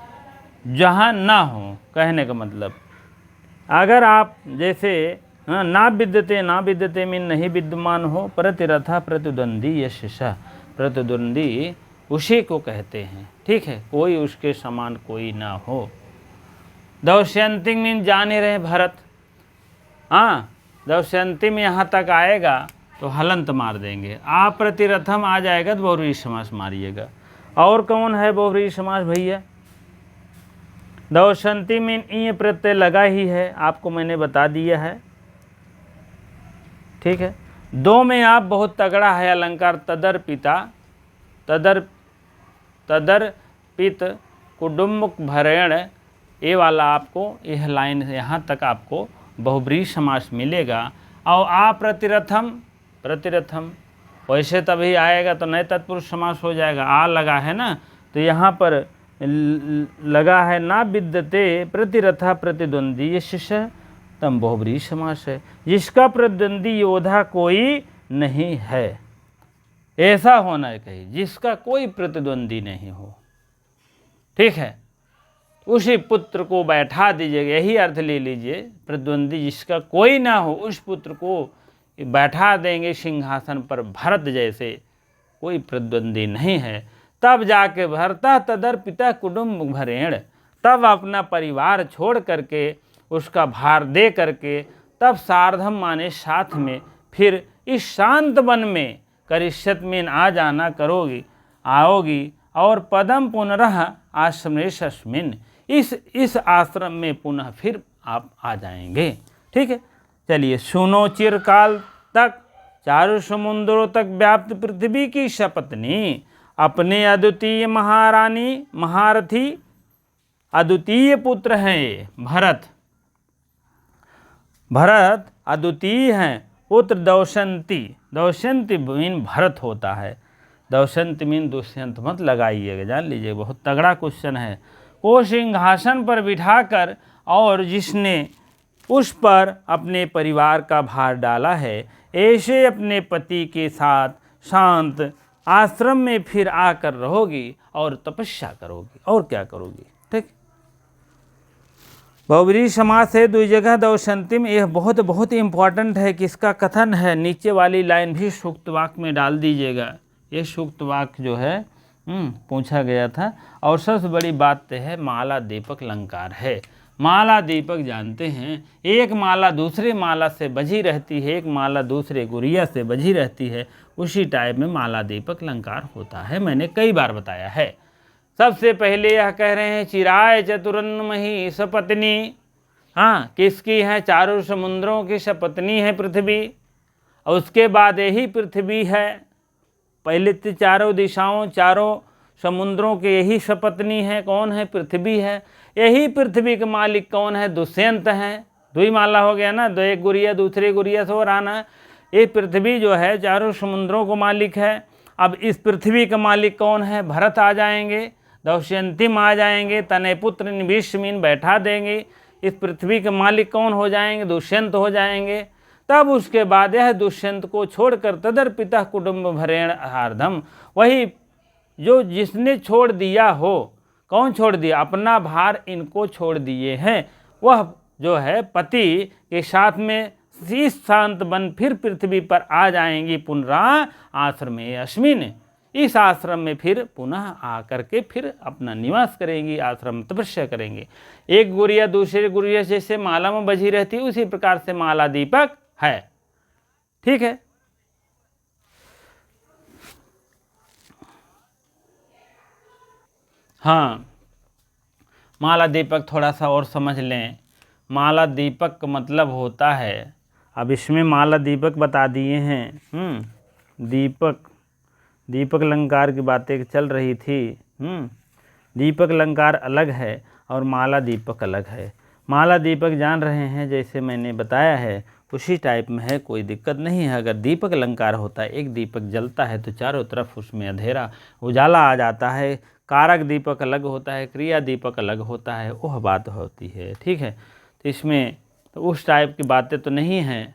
जहाँ ना हो। कहने का मतलब अगर आप जैसे ना विद्यते मीन नहीं विद्यमान हो, प्रतिरथा प्रतिद्वंदी यश सह, प्रतिद्वंदी उसी को कहते हैं, ठीक है, कोई उसके समान कोई ना हो। दौश्यंती मीन जान ही रहे भरत, हाँ, दौश्यंती में यहाँ तक आएगा तो हलंत मार देंगे। अप्रतिरथम आ जाएगा तो बहुब्रीहि समास मारिएगा। और कौन है बहुव्रीहि समास भैया? दौशंती में ई प्रत्यय लगा ही है, आपको मैंने बता दिया है। ठीक है। दो में आप बहुत तगड़ा है अलंकार तदर्पिता, तदर्पित कुडुम्बक भरेण, ये वाला आपको यह लाइन यहाँ तक आपको बहुव्रीहि समास मिलेगा। और अप्रतिरथम, प्रतिरथम वैसे तभी आएगा तो नए तत्पुरुष समास हो जाएगा। आ लगा है ना, तो यहाँ पर लगा है ना विद्यते प्रतिरथा प्रतिद्वंदी, ये शिष्य तम बहुव्रीहि समास है, जिसका प्रतिद्वंदी योद्धा कोई नहीं है, ऐसा होना है कहीं जिसका कोई प्रतिद्वंदी नहीं हो। ठीक है, उसी पुत्र को बैठा दीजिएगा, यही अर्थ ले लीजिए, प्रतिद्वंदी जिसका कोई ना हो उस पुत्र को बैठा देंगे सिंहासन पर, भरत जैसे कोई प्रतिद्वंदी नहीं है। तब जाके भरता तदर्पिता कुटुम्ब भरेण, तब अपना परिवार छोड़ करके उसका भार दे करके तब सार्धम माने साथ में फिर इस शांत वन में करिष्यत में आ जाना करोगी, आओगी। और पदम पुनरह आश्रमेशस्मिन, इस आश्रम में पुनः फिर आप आ जाएंगे। ठीक है, चलिए सुनो। चिरकाल तक चारों समुद्रों तक व्याप्त पृथ्वी की सपत्नी, अपने अद्वितीय महारानी महारथी अद्वितीय पुत्र हैं ये भरत। भरत अद्वितीय हैं पुत्र दौशंती, दौशंती मीन भरत होता है, दौशंती मीन दुष्यंत मत लगाइएगा, जान लीजिए बहुत तगड़ा क्वेश्चन है। को सिंहासन पर बिठाकर और जिसने उस पर अपने परिवार का भार डाला है, ऐसे अपने पति के साथ शांत आश्रम में फिर आकर रहोगी और तपस्या करोगी, और क्या करोगी। ठीक, बहुव्रीहि समास है दुई जगह दौशंती में, यह बहुत बहुत इम्पॉर्टेंट है कि इसका कथन है। नीचे वाली लाइन भी सूक्त वाक्य में डाल दीजिएगा, ये सूक्त वाक्य जो है पूछा गया था। और सबसे बड़ी बात तो है माला दीपक अलंकार है। माला दीपक जानते हैं, एक माला दूसरे माला से बजी रहती है, एक माला दूसरे गुड़िया से बजी रहती है, उसी टाइप में माला दीपक अलंकार होता है, मैंने कई बार बताया है। सबसे पहले यह कह रहे हैं चिराय चतुरन्नमयी सपत्नी, हाँ किसकी है? चारों समुद्रों की सपत्नी है पृथ्वी। और उसके बाद यही पृथ्वी है, पहले तो चारों दिशाओं चारों समुद्रों के यही सपत्नी है, कौन है? पृथ्वी है। यही पृथ्वी के मालिक कौन है? दुष्यंत हैं। दुई माला हो गया ना, दो एक गुड़िया दूसरी गुड़िया से और आना। ये पृथ्वी जो है चारों समुद्रों को मालिक है। अब इस पृथ्वी का मालिक कौन है? भरत आ जाएंगे, दौशंतिम आ जाएंगे, तनय पुत्र निविष्मीन बैठा देंगे। इस पृथ्वी के मालिक कौन हो जाएंगे? दुष्यंत हो जाएंगे। तब उसके बाद यह दुष्यंत को छोड़कर तदर्पिता कुटुंब भरेण हार्दम, वही जो जिसने छोड़ दिया हो, कौन छोड़ दिया? अपना भार इनको छोड़ दिए हैं, वह जो है पति के साथ में इस शांत बन फिर पृथ्वी पर आ जाएंगी। पुनरा आश्रमे अस्मिन, इस आश्रम में फिर पुनः आकर के फिर अपना निवास करेंगी, आश्रम तपस्या करेंगे। एक गुड़िया दूसरे गुड़िया जैसे माला में बजी रहती, उसी प्रकार से माला दीपक है। ठीक है, हाँ माला दीपक थोड़ा सा और समझ लें। माला दीपक का मतलब होता है, अब इसमें माला दीपक बता दिए हैं। दीपक अलंकार की बातें चल रही थी। दीपक अलंकार अलग है और माला दीपक अलग है। माला दीपक जान रहे हैं, जैसे मैंने बताया है उसी टाइप में है, कोई दिक्कत नहीं है। अगर दीपक अलंकार होता है, एक दीपक जलता है तो चारों तरफ उसमें अंधेरा उजाला आ जाता है। कारक दीपक अलग होता है, क्रिया दीपक अलग होता है, वह बात होती है। ठीक है, तो इसमें तो उस टाइप की बातें तो नहीं हैं।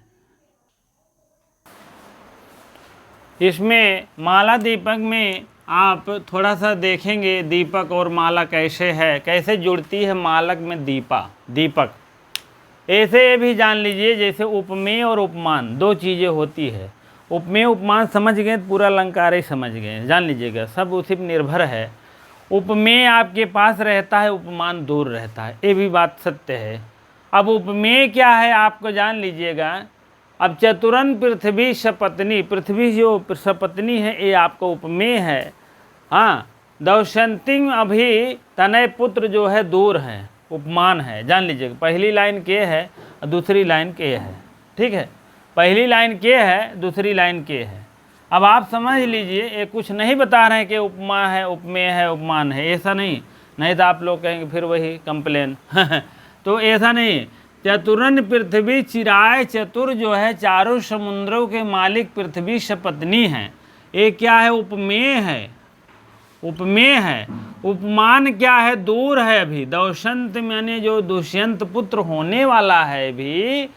इसमें माला दीपक में आप थोड़ा सा देखेंगे दीपक और माला कैसे है, कैसे जुड़ती है मालक में दीपक। ऐसे भी जान लीजिए जैसे उपमेय और उपमान दो चीज़ें होती है। उपमेय उपमान समझ गए तो पूरा अलंकार ही समझ गए, जान लीजिएगा, सब उसी पर निर्भर है। उपमेय आपके पास रहता है, उपमान दूर रहता है, ये भी बात सत्य है। अब उपमेय क्या है आपको जान लीजिएगा। अब चतुरन पृथ्वी सपत्नी, पृथ्वी जो सपत्नी है ये आपको उपमेय है। हाँ, दौशंतिम अभी तनय पुत्र जो है दूर है, उपमान है, जान लीजिएगा। पहली लाइन के है और दूसरी लाइन के है, ठीक है। पहली लाइन के है, दूसरी लाइन के है। अब आप समझ लीजिए, ये कुछ नहीं बता रहे हैं कि उपमा है, उपमेय है, उपमान है, ऐसा नहीं तो आप लोग कहेंगे फिर वही कंप्लेन तो ऐसा नहीं। चतुरन पृथ्वी चिराय, चतुर जो है चारों समुद्रों के मालिक पृथ्वी सपत्नी है। ये क्या है? उपमेय है, उपमेय है। उपमान क्या है? दूर है अभी। दौशंत यानी जो दुष्यंत पुत्र होने वाला है भी,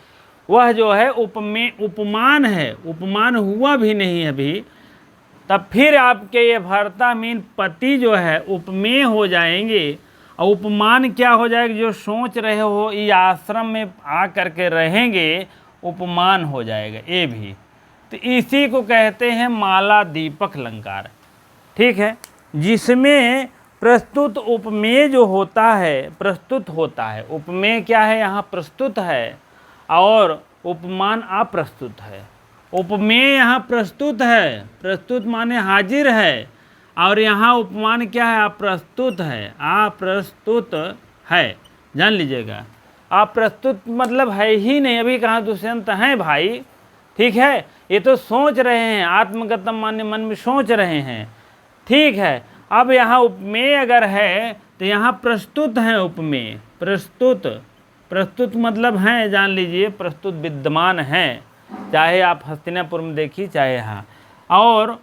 वह जो है उपमेय उपमान है, उपमान हुआ भी नहीं अभी। तब फिर आपके ये भर्ता मीन पति जो है उपमेय हो जाएंगे, और उपमान क्या हो जाएगा? जो सोच रहे हो ये आश्रम में आ करके रहेंगे, उपमान हो जाएगा ये भी। तो इसी को कहते हैं माला दीपक अलंकार, ठीक है, जिसमें प्रस्तुत उपमेय जो होता है, प्रस्तुत होता है। उपमेय क्या है? यहाँ प्रस्तुत है, और उपमान अप्रस्तुत है। उपमेय यहाँ प्रस्तुत है, प्रस्तुत माने हाजिर है, और यहाँ उपमान क्या है? अप्रस्तुत है, अप्रस्तुत है, जान लीजिएगा। अप्रस्तुत मतलब है ही नहीं, अभी कहाँ दुष्यंत हैं भाई, ठीक है। ये तो सोच रहे हैं, आत्मगतम माने मन में सोच रहे हैं, ठीक है। अब यहाँ उपमेय अगर है तो यहाँ प्रस्तुत है उपमेय, प्रस्तुत, प्रस्तुत मतलब हैं, जान लीजिए, प्रस्तुत विद्यमान हैं, चाहे आप हस्तिनापुर में देखिए चाहे यहाँ। और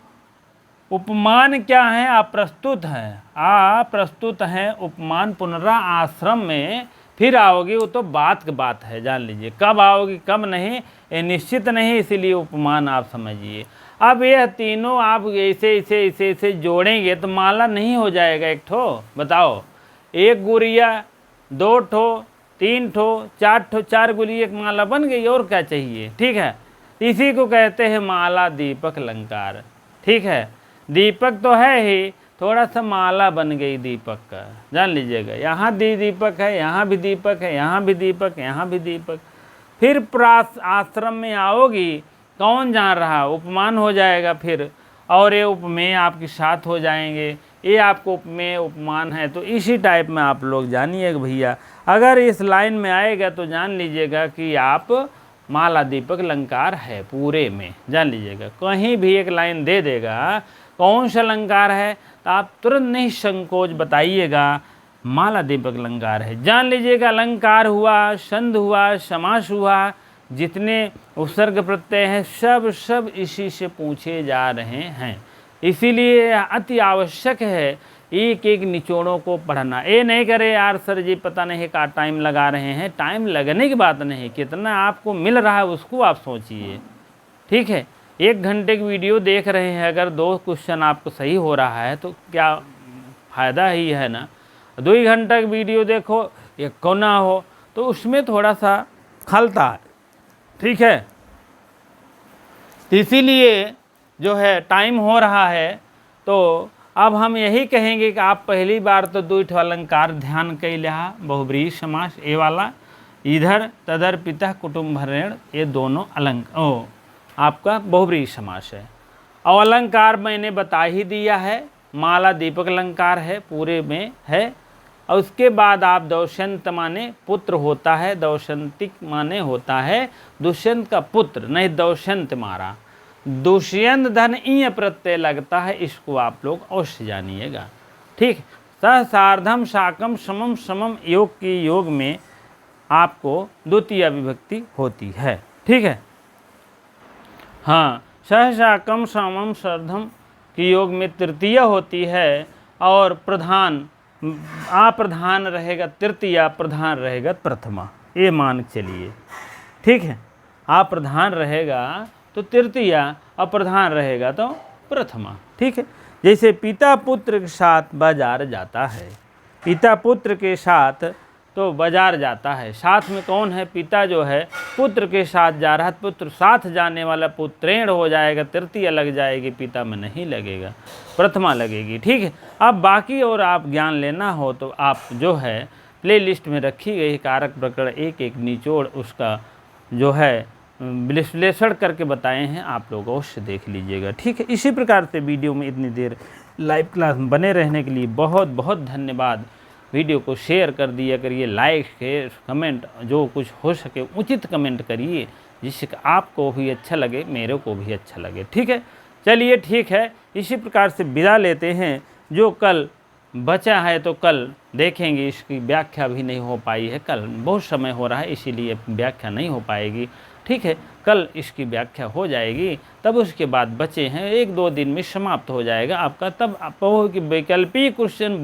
उपमान क्या है? अप्रस्तुत है, अप्रस्तुत है उपमान। पुनरा आश्रम में फिर आओगी, वो तो बात की बात है, जान लीजिए। कब आओगी कब नहीं ये निश्चित नहीं, इसीलिए उपमान आप समझिए। अब यह तीनों आप ऐसे ऐसे ऐसे ऐसे जोड़ेंगे तो माला नहीं हो जाएगा एक ठो, बताओ। एक गुड़िया, दो ठो, तीन ठो, चार ठो, चार गुड़िया एक माला बन गई, और क्या चाहिए, ठीक है। इसी को कहते हैं माला दीपक अलंकार, ठीक है। दीपक तो है ही, थोड़ा सा माला बन गई दीपक का, जान लीजिएगा। यहाँ दीपक है, यहाँ भी दीपक है, यहाँ भी दीपक, यहाँ भी दीपक। फिर प्रास आश्रम में आओगी, कौन जान रहा, उपमान हो जाएगा फिर, और ये उपमेय आपके साथ हो जाएंगे। ये आपको उपमेय उपमान है, तो इसी टाइप में आप लोग जानिएगा भैया। अगर इस लाइन में आएगा तो जान लीजिएगा कि आप माला दीपक अलंकार है पूरे में, जान लीजिएगा। कहीं भी एक लाइन दे देगा कौन सा अलंकार है, तो आप तुरंत नहीं संकोच बताइएगा माला दीपक अलंकार है, जान लीजिएगा। अलंकार हुआ, संध हुआ, समास हुआ, जितने उपसर्ग प्रत्यय हैं सब इसी से पूछे जा रहे हैं। इसीलिए अति आवश्यक है एक एक निचोड़ों को पढ़ना। ये नहीं करे यार सर जी पता नहीं क्या टाइम लगा रहे हैं, टाइम लगने की बात नहीं, कितना आपको मिल रहा है उसको आप सोचिए, ठीक है। 1 घंटे की वीडियो देख रहे हैं, अगर 2 क्वेश्चन आपको सही हो रहा है तो क्या फ़ायदा ही है ना। 2 घंटा की वीडियो देखो, एक को ना हो, तो उसमें थोड़ा सा खलता है, ठीक है। इसीलिए जो है टाइम हो रहा है, तो अब हम यही कहेंगे कि आप पहली बार तो 2 अलंकार ध्यान कैलिहा, बहुब्रीहि समास ये वाला, इधर तदर पिता कुटुम्भरेण, ये दोनों आपका बहुब्रीहि समास है। और अलंकार मैंने बता ही दिया है, माला दीपक अलंकार है पूरे में है। और उसके बाद आप दौष्यंत माने पुत्र होता है, दौशंतिक माने होता है दुष्यंत का पुत्र, नहीं दौष्यंत मारा, दुष्यंत धन ईय प्रत्यय लगता है, इसको आप लोग अवश्य जानिएगा, ठीक। सहसार्धम शाकम समम समम योग की योग में आपको द्वितीय विभक्ति होती है, ठीक है। हाँ, सहशाकम समम सर्धम की योग में तृतीय होती है, और प्रधान अप्रधान रहेगा तृतीया, प्रधान रहेगा प्रथमा, ये मान के चलिए, ठीक है। अप्रधान रहेगा तो तृतीया, अप्रधान रहेगा तो प्रथमा, ठीक है। जैसे पिता पुत्र के साथ बाजार जाता है, पिता पुत्र के साथ तो बाजार जाता है, साथ में कौन है? पिता जो है पुत्र के साथ जा रहा है, पुत्र साथ जाने वाला पुत्रेण हो जाएगा, तृतीय लग जाएगी, पिता में नहीं लगेगा, प्रथमा लगेगी, ठीक है। अब बाकी और आप ज्ञान लेना हो तो आप जो है प्लेलिस्ट में रखी गई कारक प्रकरण एक एक निचोड़ उसका जो है विश्लेषण करके बताए हैं, आप लोग अवश्य देख लीजिएगा, ठीक है। इसी प्रकार से वीडियो में इतनी देर लाइव क्लास में बने रहने के लिए बहुत बहुत धन्यवाद। वीडियो को शेयर कर दिया करिए, लाइक शेयर कमेंट जो कुछ हो सके उचित कमेंट करिए, जिससे कि आपको भी अच्छा लगे, मेरे को भी अच्छा लगे। ठीक है, चलिए ठीक है, इसी प्रकार से विदा लेते हैं। जो कल बचा है तो कल देखेंगे, इसकी व्याख्या भी नहीं हो पाई है, कल बहुत समय हो रहा है इसीलिए व्याख्या नहीं हो पाएगी। ठीक है, कल इसकी व्याख्या हो जाएगी, तब उसके बाद बचे हैं 1-2 दिन में समाप्त हो जाएगा आपका। तब आपको कि वैकल्पिक क्वेश्चन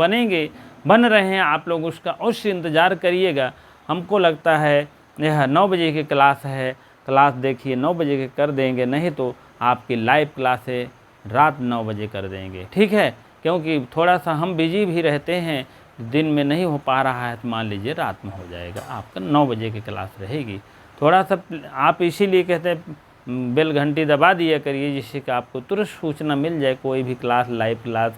बन रहे हैं, आप लोग उसका अवश्य इंतज़ार करिएगा। हमको लगता है यह 9 बजे की क्लास है, क्लास देखिए 9 बजे के कर देंगे, नहीं तो आपकी लाइव क्लास है रात 9 बजे कर देंगे। ठीक है, क्योंकि थोड़ा सा हम बिजी भी रहते हैं, दिन में नहीं हो पा रहा है तो मान लीजिए रात में हो जाएगा, आपका 9 बजे की क्लास रहेगी। थोड़ा सा आप इसीलिए कहते हैं बेल घंटी दबा दिया करिए, जिससे कि आपको तुरंत सूचना मिल जाए, कोई भी class, live class,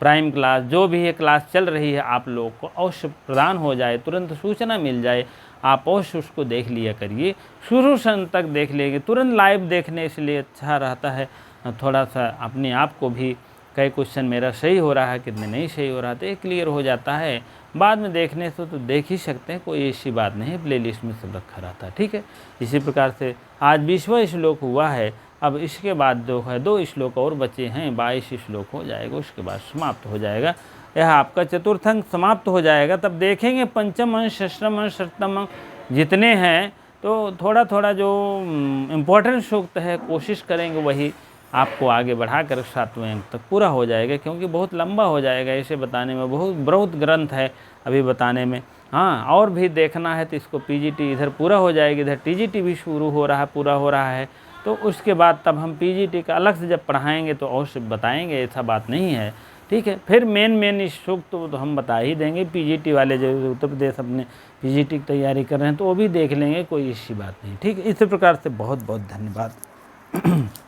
prime class, जो भी ये क्लास चल रही है आप लोग को अवश्य प्रदान हो जाए, तुरंत सूचना मिल जाए, आप अवश्य उसको देख लिया करिए, शुरू से अंत तक देख लेंगे। तुरंत लाइव देखने से लिए अच्छा रहता है, थोड़ा सा अपने आप को भी कई क्वेश्चन मेरा सही हो रहा है, कितने नहीं सही हो रहा, तो ये क्लियर हो जाता है। बाद में देखने से तो देख ही सकते हैं, कोई ऐसी बात नहीं है, प्लेलिस्ट में सब रखा रहता है। ठीक है, इसी प्रकार से आज 20वां श्लोक हुआ है। अब इसके बाद 2 श्लोक और बचे हैं, 22 श्लोक हो जाएगा, उसके बाद समाप्त हो जाएगा। यह आपका चतुर्थ अंक समाप्त हो जाएगा। तब देखेंगे पंचम अंक, षष्ठम अंक, सप्तम अंक जितने हैं, तो थोड़ा थोड़ा जो इम्पोर्टेंट सूक्त है कोशिश करेंगे वही आपको आगे बढ़ाकर 7वें अंक तक पूरा हो जाएगा, क्योंकि बहुत लंबा हो जाएगा इसे बताने में, बहुत ग्रंथ है अभी बताने में। हाँ, और भी देखना है तो इसको पीजीटी इधर पूरा हो जाएगी, इधर टीजीटी भी पूरा हो रहा है, तो उसके बाद तब हम पीजीटी का अलग से जब पढ़ाएंगे तो अवश्य बताएंगे, ऐसा बात नहीं है। ठीक है, फिर मेन इस सूक्त तो हम बता ही देंगे। पीजीटी वाले जो उत्तर प्रदेश अपने पीजीटी की तैयारी कर रहे हैं तो वो भी देख लेंगे, कोई ऐसी बात नहीं। ठीक है, इसी प्रकार से बहुत बहुत धन्यवाद।